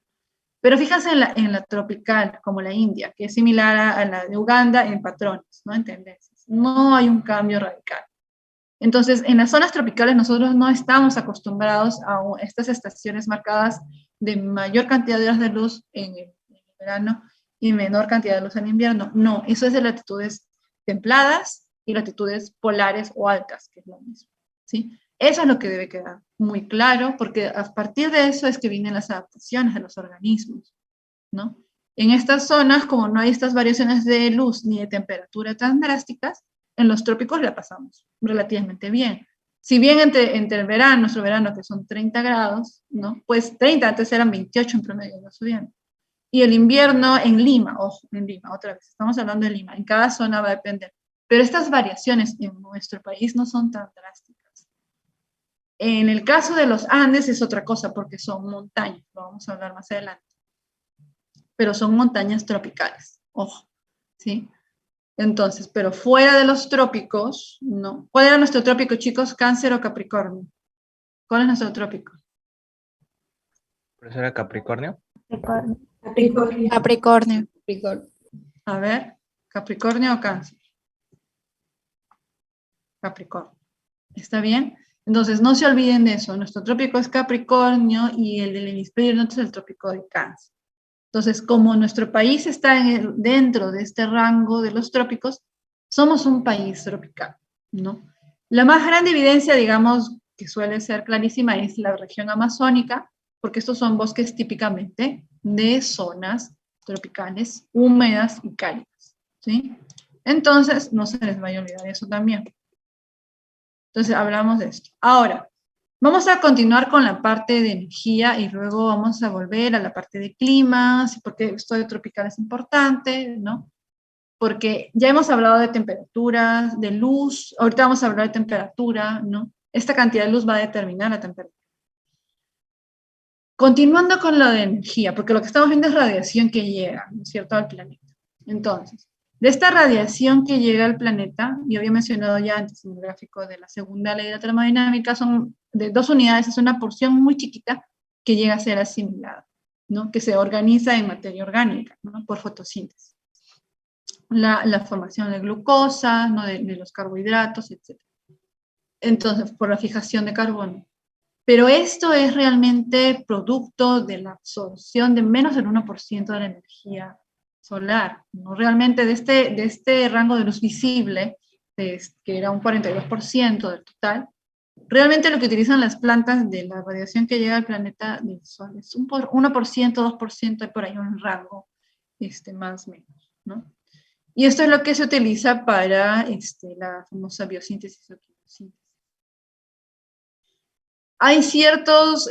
Pero fíjense en la tropical, como la India, que es similar a la de Uganda en patrones, ¿no? En tendencias. No hay un cambio radical. Entonces, en las zonas tropicales nosotros no estamos acostumbrados a estas estaciones marcadas de mayor cantidad de horas de luz en el verano y menor cantidad de luz en invierno. No, eso es de latitudes templadas y latitudes polares o altas, que es lo mismo, ¿sí? Eso es lo que debe quedar muy claro, porque a partir de eso es que vienen las adaptaciones de los organismos, ¿no? En estas zonas, como no hay estas variaciones de luz ni de temperatura tan drásticas, en los trópicos la pasamos relativamente bien. Si bien entre el verano, nuestro verano, que son 30 grados, ¿no? Pues 30, antes eran 28 en promedio, no subiendo. Y el invierno en Lima, ojo, en Lima, otra vez, estamos hablando de Lima, en cada zona va a depender. Pero estas variaciones en nuestro país no son tan drásticas. En el caso de los Andes es otra cosa, porque son montañas, lo vamos a hablar más adelante. Pero son montañas tropicales, ojo, ¿sí? Entonces, pero fuera de los trópicos, no. ¿Cuál era nuestro trópico, chicos? ¿Cáncer o Capricornio? ¿Cuál es nuestro trópico? ¿Profesora Capricornio? Capricornio. Capricornio. A ver, ¿Capricornio o Cáncer? Capricornio. ¿Está bien? Entonces, no se olviden de eso. Nuestro trópico es Capricornio y el del hemisferio norte es el trópico de Cáncer. Entonces, como nuestro país está dentro de este rango de los trópicos, somos un país tropical, ¿no? La más grande evidencia, digamos, que suele ser clarísima es la región amazónica, porque estos son bosques típicamente de zonas tropicales, húmedas y cálidas, ¿sí? Entonces, no se les vaya a olvidar eso también. Entonces, hablamos de esto. Ahora, vamos a continuar con la parte de energía y luego vamos a volver a la parte de climas, porque esto de tropical es importante, ¿no? Porque ya hemos hablado de temperaturas, de luz, ahorita vamos a hablar de temperatura, ¿no? Esta cantidad de luz va a determinar la temperatura. Continuando con lo de energía, porque lo que estamos viendo es radiación que llega, ¿no es cierto?, al planeta. Entonces, de esta radiación que llega al planeta, yo había mencionado ya antes en el gráfico de la segunda ley de la termodinámica, son de 2 unidades, es una porción muy chiquita que llega a ser asimilada, ¿no? Que se organiza en materia orgánica, ¿no? Por fotosíntesis. La formación de glucosa, ¿no? de los carbohidratos, etc. Entonces, por la fijación de carbono. Pero esto es realmente producto de la absorción de menos del 1% de la energía solar, ¿no? Realmente de este rango de luz visible, que era un 42% del total, realmente lo que utilizan las plantas de la radiación que llega al planeta del Sol es un 1%, 2%, hay por ahí un rango más o menos, ¿no? Y esto es lo que se utiliza para la famosa biosíntesis o quimosíntesis. Hay ciertos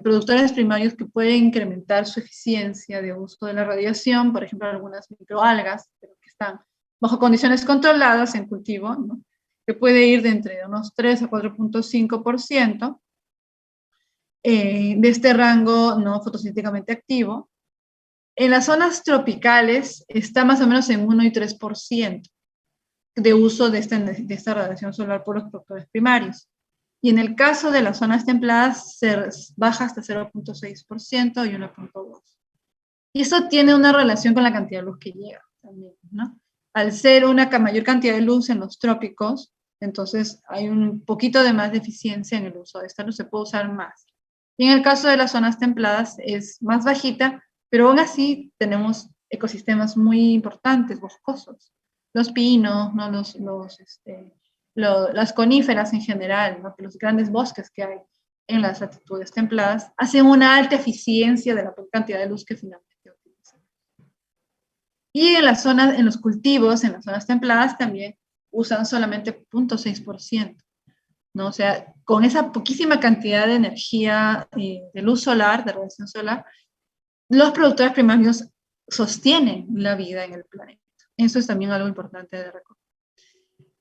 productores primarios que pueden incrementar su eficiencia de uso de la radiación, por ejemplo, algunas microalgas, pero que están bajo condiciones controladas en cultivo, ¿no? Que puede ir de entre unos 3 a 4.5% de este rango no fotosintéticamente activo. En las zonas tropicales está más o menos en 1 y 3% de uso de esta radiación solar por los productores primarios. Y en el caso de las zonas templadas, se baja hasta 0.6% y 1.2%. Y eso tiene una relación con la cantidad de luz que llega también, ¿no? Al ser una mayor cantidad de luz en los trópicos, entonces hay un poquito de más de eficiencia en el uso de esta luz, se puede usar más. Y en el caso de las zonas templadas es más bajita, pero aún así tenemos ecosistemas muy importantes, boscosos. Los pinos, ¿no? Las coníferas en general, ¿no? Los grandes bosques que hay en las latitudes templadas, hacen una alta eficiencia de la cantidad de luz que finalmente utilizan. Y en las zonas, en los cultivos, en las zonas templadas también usan solamente 0.6%, ¿no? O sea, con esa poquísima cantidad de energía de luz solar, de radiación solar, los productores primarios sostienen la vida en el planeta. Eso es también algo importante de recordar.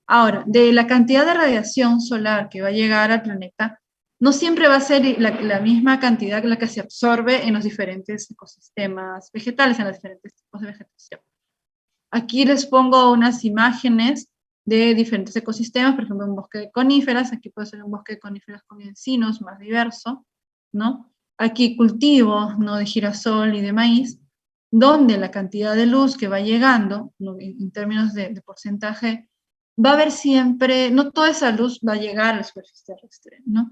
Ahora, de la cantidad de radiación solar que va a llegar al planeta, no siempre va a ser la misma cantidad la que se absorbe en los diferentes ecosistemas vegetales, en los diferentes tipos de vegetación. Aquí les pongo unas imágenes de diferentes ecosistemas, por ejemplo, un bosque de coníferas, aquí puede ser un bosque de coníferas con encinos más diverso, ¿no? Aquí cultivos, ¿no? De girasol y de maíz, donde la cantidad de luz que va llegando, ¿no? En términos de porcentaje, va a haber siempre, no toda esa luz va a llegar a la superficie terrestre, ¿no?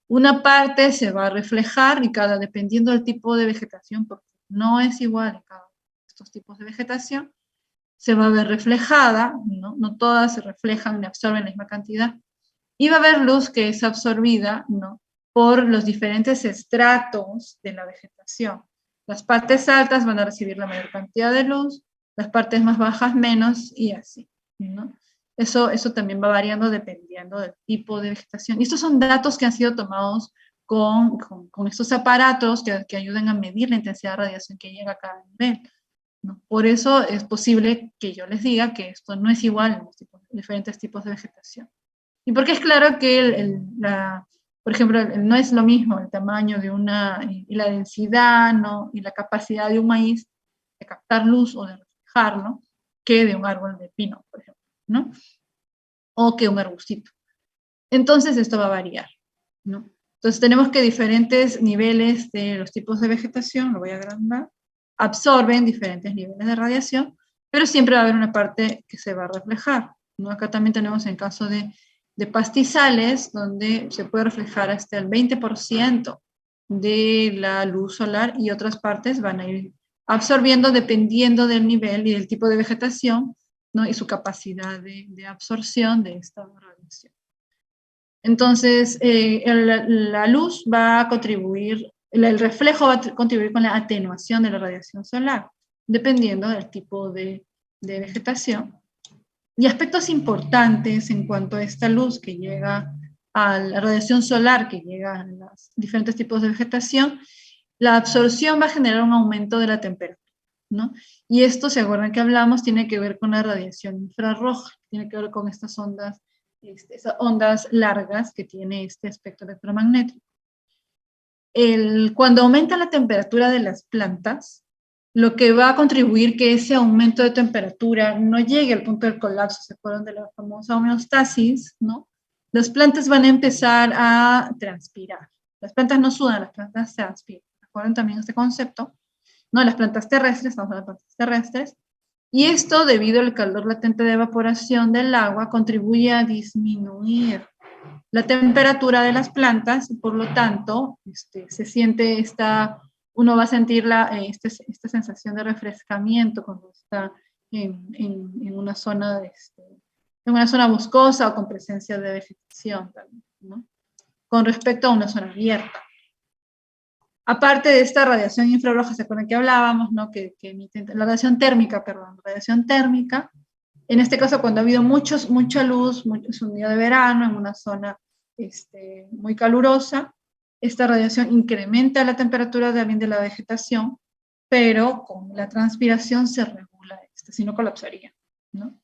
Una parte se va a reflejar y dependiendo del tipo de vegetación, porque no es igual en cada uno de estos tipos de vegetación, se va a ver reflejada, ¿no? No todas se reflejan ni absorben la misma cantidad, y va a haber luz que es absorbida, ¿no? Por los diferentes estratos de la vegetación. Las partes altas van a recibir la mayor cantidad de luz, las partes más bajas menos, y así, ¿no? Eso también va variando dependiendo del tipo de vegetación. Y estos son datos que han sido tomados con estos aparatos que ayudan a medir la intensidad de radiación que llega a cada nivel, ¿no? Por eso es posible que yo les diga que esto no es igual en los diferentes tipos de vegetación. Y porque es claro que por ejemplo, no es lo mismo el tamaño de y la densidad, ¿no? Y la capacidad de un maíz de captar luz o de reflejarlo, que de un árbol de pino, por ejemplo, ¿no? O que un arbustito. Entonces esto va a variar, ¿no? Entonces tenemos que diferentes niveles de los tipos de vegetación, lo voy a agrandar, absorben diferentes niveles de radiación, pero siempre va a haber una parte que se va a reflejar, ¿no? Acá también tenemos el caso de pastizales, donde se puede reflejar hasta el 20% de la luz solar y otras partes van a ir absorbiendo dependiendo del nivel y del tipo de vegetación, ¿no? Y su capacidad de absorción de esta radiación. Entonces, la luz va a contribuir, el reflejo va a contribuir con la atenuación de la radiación solar, dependiendo del tipo de vegetación. Y aspectos importantes en cuanto a esta luz que llega a la radiación solar, que llega a los diferentes tipos de vegetación, la absorción va a generar un aumento de la temperatura, ¿no? Y esto, ¿se acuerdan que hablamos? Tiene que ver con la radiación infrarroja, tiene que ver con estas ondas, esas ondas largas que tiene este espectro electromagnético. Cuando aumenta la temperatura de las plantas, lo que va a contribuir que ese aumento de temperatura no llegue al punto del colapso, ¿se acuerdan de la famosa homeostasis, no? Las plantas van a empezar a transpirar. Las plantas no sudan, las plantas transpiran. ¿Se acuerdan también este concepto? No, las plantas terrestres, estamos hablando de plantas terrestres. Y esto, debido al calor latente de evaporación del agua, contribuye a disminuir la temperatura de las plantas, y por lo tanto, se siente uno va a sentir esta sensación de refrescamiento cuando está en una zona boscosa o con presencia de vegetación también, ¿no? Con respecto a una zona abierta. Aparte de esta radiación infrarroja, ¿se acuerdan que hablábamos, no? Que emite la radiación térmica, En este caso, cuando ha habido mucha luz, es un día de verano, en una zona muy calurosa, esta radiación incrementa la temperatura también de la vegetación, pero con la transpiración se regula si no colapsaría, ¿no?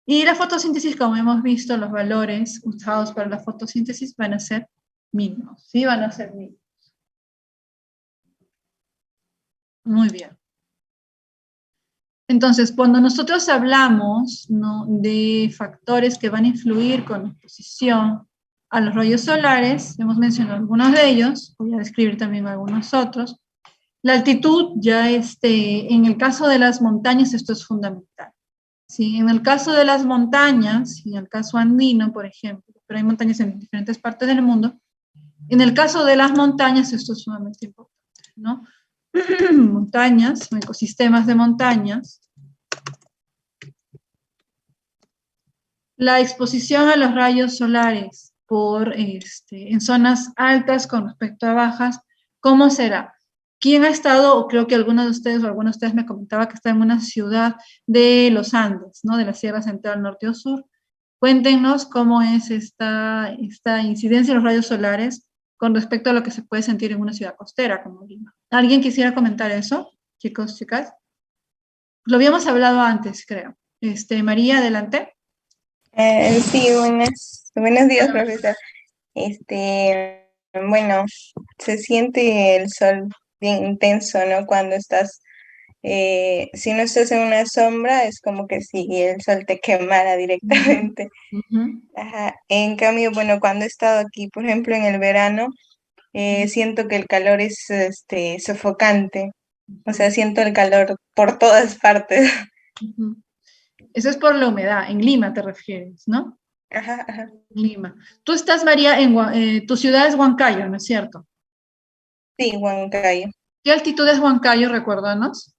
Y la fotosíntesis, como hemos visto, los valores usados para la fotosíntesis van a ser mínimos, ¿sí? Van a ser mínimos. Muy bien. Entonces, cuando nosotros hablamos, ¿no?, de factores que van a influir con exposición a los rayos solares, hemos mencionado algunos de ellos, voy a describir también algunos otros. La altitud, ya en el caso de las montañas, esto es fundamental. ¿Sí? En el caso de las montañas, en el caso andino, por ejemplo, pero hay montañas en diferentes partes del mundo, en el caso de las montañas, esto es sumamente importante, ¿no? Montañas, ecosistemas de montañas. La exposición a los rayos solares en zonas altas con respecto a bajas, ¿cómo será? ¿Quién ha estado, o creo que alguno de ustedes o alguno de ustedes me comentaba que está en una ciudad de los Andes, ¿no?, de la Sierra Central, Norte o Sur? Cuéntenos cómo es esta incidencia de los rayos solares con respecto a lo que se puede sentir en una ciudad costera como Lima. ¿Alguien quisiera comentar eso, chicos, chicas? Lo habíamos hablado antes, creo. María, adelante. Sí, buenos días, profesor. Bueno, se siente el sol bien intenso, ¿no? Cuando estás, si no estás en una sombra, es como que si el sol te quemara directamente. Ajá. En cambio, bueno, cuando he estado aquí, por ejemplo, en el verano, siento que el calor es sofocante. O sea, siento el calor por todas partes. Eso es por la humedad. En Lima te refieres, ¿no? Ajá, ajá. Lima. Tú estás, María, tu ciudad es Huancayo, ¿no es cierto? Sí, Huancayo. ¿Qué altitud es Huancayo, recuérdanos?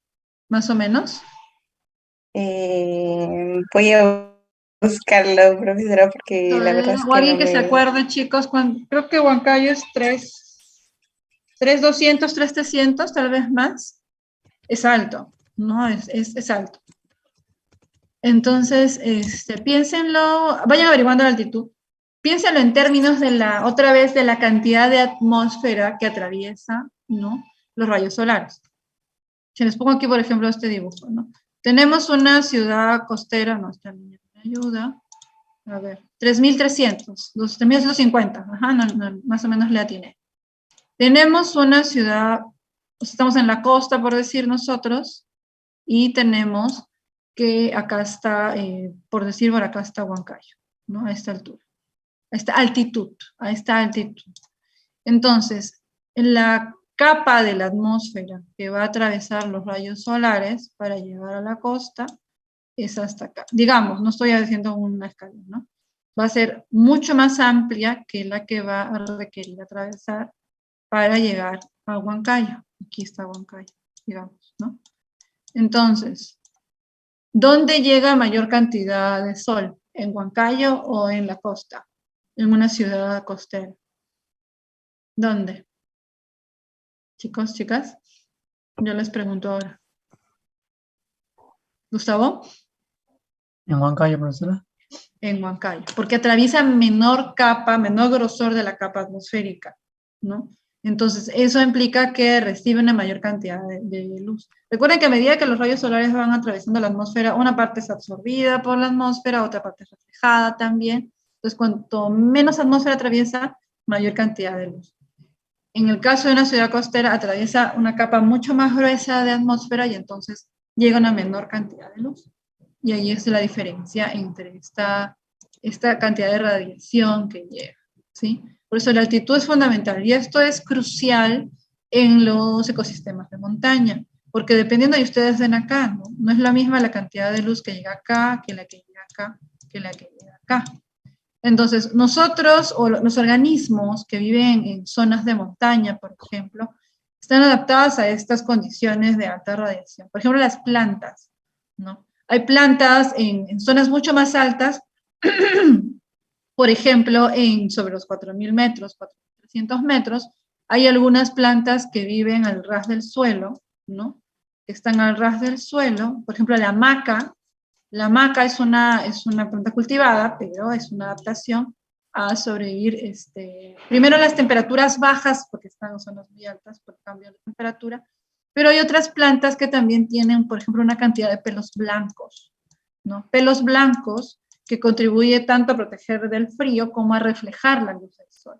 Más o menos. Voy a buscarlo, profesora, porque la verdad es O que alguien no que se me... acuerde, chicos, creo que Huancayo es 3,200, 3,300, tal vez más. Es alto, ¿no? Es alto. Entonces, piénsenlo, vayan averiguando la altitud. Piénsenlo en términos otra vez, de la cantidad de atmósfera que atraviesa, ¿no?, los rayos solares. Si les pongo aquí, por ejemplo, este dibujo, ¿no? Tenemos una ciudad costera, no, esta niña me ayuda. A ver, 3.300, 3.250, ajá, no, más o menos le atiné. Tenemos una ciudad, estamos en la costa, por decir nosotros, y tenemos que acá está, por acá está Huancayo, ¿no? A esta altura, a esta altitud. Entonces, la capa de la atmósfera que va a atravesar los rayos solares para llegar a la costa es hasta acá. Digamos, no estoy haciendo una escala, ¿no? Va a ser mucho más amplia que la que va a requerir atravesar para llegar a Huancayo. Aquí está Huancayo, digamos, ¿no? Entonces, ¿dónde llega mayor cantidad de sol? ¿En Huancayo o en la costa? En una ciudad costera. ¿Dónde? Chicos, chicas, yo les pregunto ahora. ¿Gustavo? En Huancayo, profesora. En Huancayo, porque atraviesa menor grosor de la capa atmosférica, ¿no? Entonces, eso implica que recibe una mayor cantidad de luz. Recuerden que a medida que los rayos solares van atravesando la atmósfera, una parte es absorbida por la atmósfera, otra parte es reflejada también. Entonces, cuanto menos atmósfera atraviesa, mayor cantidad de luz. En el caso de una ciudad costera, atraviesa una capa mucho más gruesa de atmósfera y entonces llega una menor cantidad de luz. Y ahí es la diferencia entre esta cantidad de radiación que llega, ¿sí? Por eso la altitud es fundamental. Y esto es crucial en los ecosistemas de montaña, porque dependiendo de ustedes ven acá, ¿no? No es la misma la cantidad de luz que llega acá, que la que llega acá, que la que llega acá. Entonces, nosotros o los organismos que viven en zonas de montaña, por ejemplo, están adaptadas a estas condiciones de alta radiación. Por ejemplo, las plantas, ¿no? Hay plantas en zonas mucho más altas, por ejemplo, sobre los 4.000 metros, 4.300 metros, hay algunas plantas que viven al ras del suelo, ¿no? Que están al ras del suelo, por ejemplo, la hamaca, La maca es una planta cultivada, pero es una adaptación a sobrevivir, primero las temperaturas bajas, porque están en zonas muy altas por el cambio de temperatura, pero hay otras plantas que también tienen, por ejemplo, una cantidad de pelos blancos, ¿no? Pelos blancos que contribuye tanto a proteger del frío como a reflejar la luz del sol,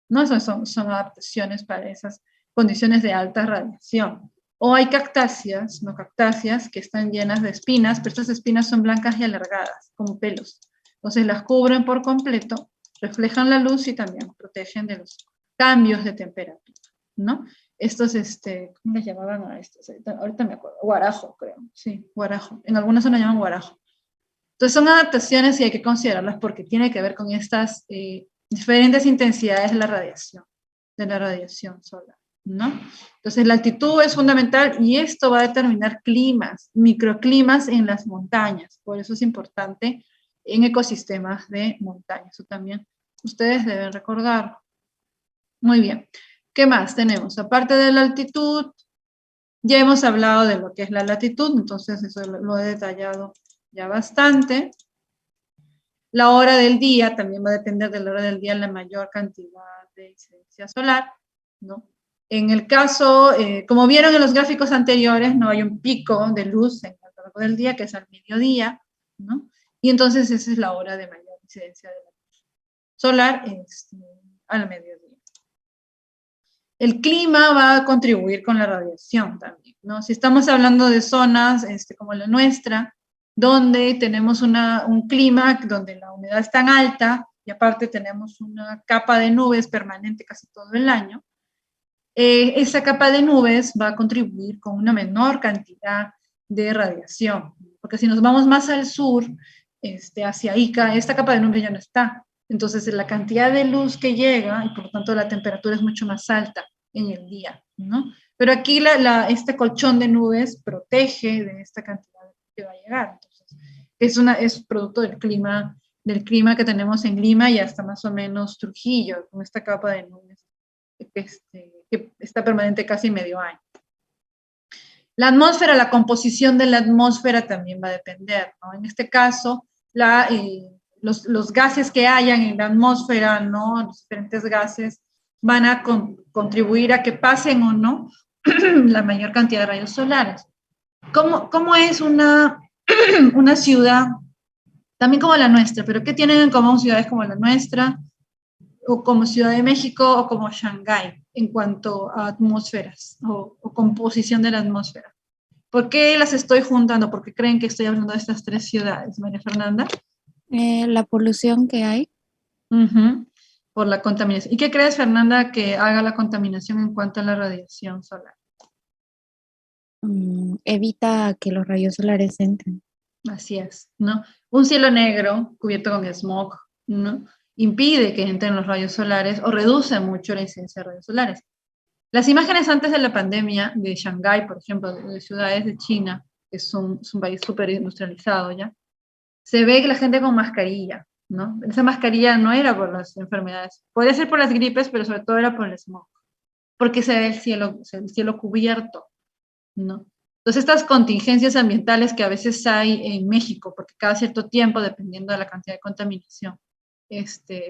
¿no? Son adaptaciones para esas condiciones de alta radiación. O hay cactáceas, no cactáceas, que están llenas de espinas, pero estas espinas son blancas y alargadas, como pelos. Entonces las cubren por completo, reflejan la luz y también protegen de los cambios de temperatura, ¿no? Estos, ¿cómo les llamaban a estos? Ahorita me acuerdo, guarajo, creo, sí, guarajo. En algunas zonas llaman guarajo. Entonces son adaptaciones y hay que considerarlas porque tiene que ver con estas diferentes intensidades de la radiación solar, ¿no? Entonces la altitud es fundamental y esto va a determinar climas, microclimas en las montañas. Por eso es importante en ecosistemas de montaña. Eso también ustedes deben recordar. Muy bien. ¿Qué más tenemos? Aparte de la altitud, ya hemos hablado de lo que es la latitud, entonces eso lo he detallado ya bastante. La hora del día también va a depender de la hora del día la mayor cantidad de incidencia solar, ¿no? En el caso, como vieron en los gráficos anteriores, no hay un pico de luz en el largo del día, que es al mediodía, ¿no? Y entonces esa es la hora de mayor incidencia de la luz solar al mediodía. El clima va a contribuir con la radiación también, ¿no? Si estamos hablando de zonas como la nuestra, donde tenemos un clima donde la humedad es tan alta y aparte tenemos una capa de nubes permanente casi todo el año, esa capa de nubes va a contribuir con una menor cantidad de radiación, porque si nos vamos más al sur, hacia Ica, esta capa de nubes ya no está. Entonces la cantidad de luz que llega y por lo tanto la temperatura es mucho más alta en el día, ¿no? Pero aquí este colchón de nubes protege de esta cantidad que va a llegar. Entonces, es producto del clima que tenemos en Lima y hasta más o menos Trujillo, con esta capa de nubes que está permanente casi medio año. La atmósfera, la composición de la atmósfera también va a depender, ¿no? En este caso, los gases que hayan en la atmósfera, ¿no? Los diferentes gases van a contribuir a que pasen o no la mayor cantidad de rayos solares. ¿Cómo es una ciudad, también como la nuestra, pero qué tienen en común ciudades como la nuestra, o como Ciudad de México, o como Shanghái, en cuanto a atmósferas, o composición de la atmósfera? ¿Por qué las estoy juntando? ¿Por qué creen que estoy hablando de estas tres ciudades, María Fernanda? La polución que hay. Por la contaminación. ¿Y qué crees, Fernanda, que haga la contaminación en cuanto a la radiación solar? Evita que los rayos solares entren. Así es, ¿no? Un cielo negro cubierto con smog, ¿no? Impide que entren los rayos solares o reduce mucho la incidencia de rayos solares. Las imágenes antes de la pandemia de Shanghái, por ejemplo, de ciudades de China, que es un país súper industrializado ya, se ve que la gente con mascarilla, ¿no? Esa mascarilla no era por las enfermedades, podía ser por las gripes, pero sobre todo era por el smog, porque se ve el cielo cubierto, ¿no? Entonces estas contingencias ambientales que a veces hay en México, porque cada cierto tiempo, dependiendo de la cantidad de contaminación,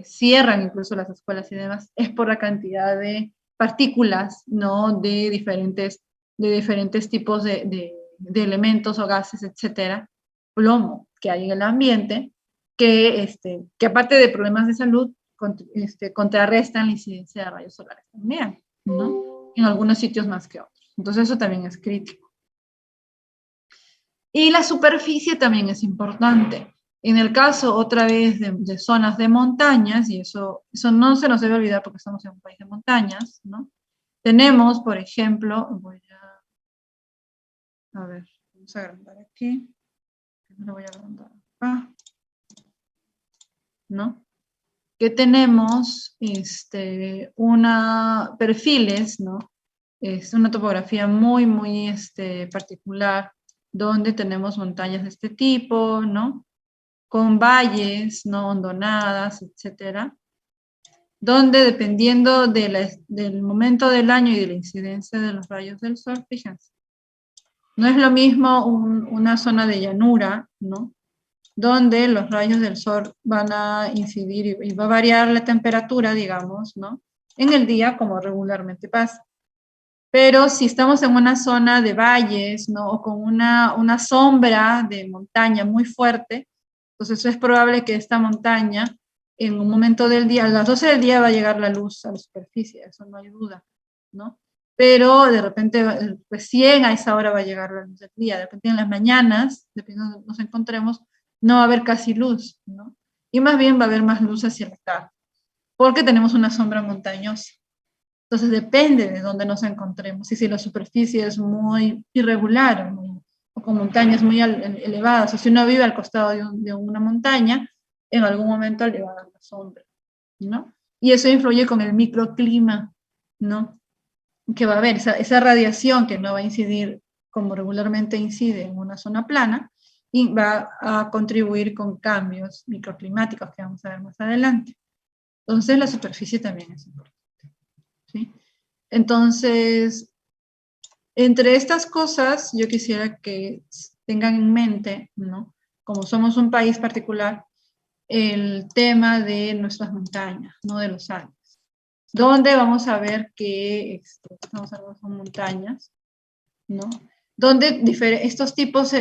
cierran incluso las escuelas y demás, es por la cantidad de partículas, ¿no? De diferentes tipos de elementos o gases, etcétera, plomo que hay en el ambiente, que aparte de problemas de salud, contrarrestan la incidencia de rayos solares también, ¿no? En algunos sitios más que otros. Entonces eso también es crítico. Y la superficie también es importante. En el caso, otra vez, de zonas de montañas, y eso no se nos debe olvidar porque estamos en un país de montañas, ¿no? Tenemos, por ejemplo, a ver, vamos a agrandar aquí. Lo voy a agrandar acá, ¿no? Que tenemos perfiles, ¿no? Es una topografía muy, muy particular, donde tenemos montañas de este tipo, ¿no? Con valles, ¿no? Hondonadas, etcétera, donde dependiendo del momento del año y de la incidencia de los rayos del sol, fíjense, no es lo mismo una zona de llanura, ¿no? donde los rayos del sol van a incidir y va a variar la temperatura, digamos, ¿no? En el día, como regularmente pasa. Pero si estamos en una zona de valles, ¿no? O con una sombra de montaña muy fuerte, entonces es probable que esta montaña, en un momento del día, a las 12 del día va a llegar la luz a la superficie, eso no hay duda, ¿no? Pero de repente, recién a esa hora va a llegar la luz del día, de repente en las mañanas, dependiendo de donde nos encontremos, no va a haber casi luz, ¿no? Y más bien va a haber más luz hacia la tarde, porque tenemos una sombra montañosa. Entonces depende de dónde nos encontremos, y si la superficie es muy irregular, o con montañas muy elevadas, o si uno vive al costado de una montaña, en algún momento le va a dar la sombra, ¿no? Y eso influye con el microclima, ¿no? Que va a haber esa radiación que no va a incidir como regularmente incide en una zona plana, y va a contribuir con cambios microclimáticos que vamos a ver más adelante. Entonces la superficie también es importante, ¿sí? Entonces, entre estas cosas, yo quisiera que tengan en mente, ¿no? Como somos un país particular, el tema de nuestras montañas, ¿no? De los Alpes, donde vamos a ver que son montañas, ¿no? Donde estos tipos,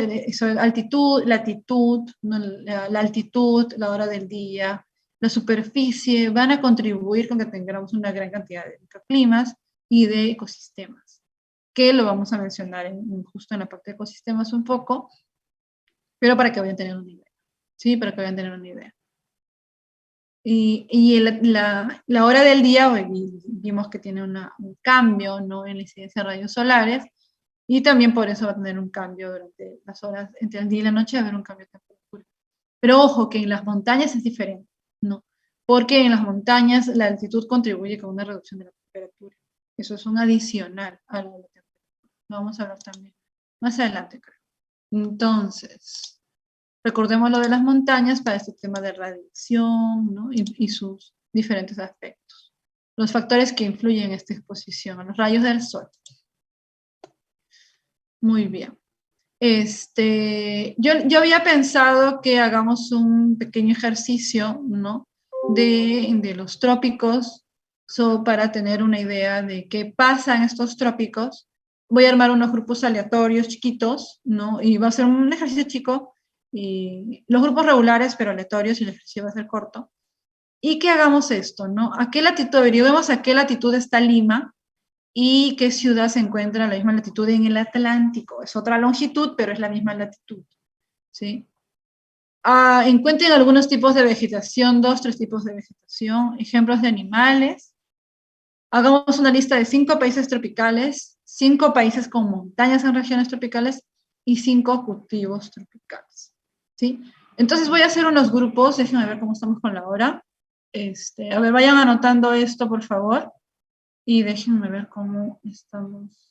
altitud, latitud, ¿no? La altitud, la hora del día, la superficie, van a contribuir con que tengamos una gran cantidad de microclimas y de ecosistemas, que lo vamos a mencionar justo en la parte de ecosistemas un poco, pero para que vayan a tener una idea, ¿sí? Para que vayan a tener una idea. Y la hora del día, vimos que tiene un cambio, ¿no? En la incidencia de rayos solares, y también por eso va a tener un cambio durante las horas entre el día y la noche, va a haber un cambio de temperatura. Pero ojo, que en las montañas es diferente, ¿no? Porque en las montañas la altitud contribuye con una reducción de la temperatura. Eso es un adicional a la temperatura. Lo vamos a hablar también más adelante, creo. Entonces, recordemos lo de las montañas para este tema de radiación, ¿no? Y sus diferentes aspectos. Los factores que influyen en esta exposición a los rayos del sol. Muy bien. Yo había pensado que hagamos un pequeño ejercicio, ¿no? De los trópicos, para tener una idea de qué pasa en estos trópicos. Voy a armar unos grupos aleatorios chiquitos, ¿no? Y va a ser un ejercicio chico, y los grupos regulares, pero aleatorios, y el ejercicio va a ser corto. Y que hagamos esto, ¿no? ¿A qué latitud? Averiguemos a qué latitud está Lima, y qué ciudad se encuentra a la misma latitud en el Atlántico. Es otra longitud, pero es la misma latitud, ¿sí? Encuentren algunos tipos de vegetación, 2, 3 tipos de vegetación, ejemplos de animales. Hagamos una lista de 5 países tropicales, 5 países con montañas en regiones tropicales y 5 cultivos tropicales, ¿sí? Entonces voy a hacer unos grupos, déjenme ver cómo estamos con la hora. A ver, vayan anotando esto, por favor. Y déjenme ver cómo estamos.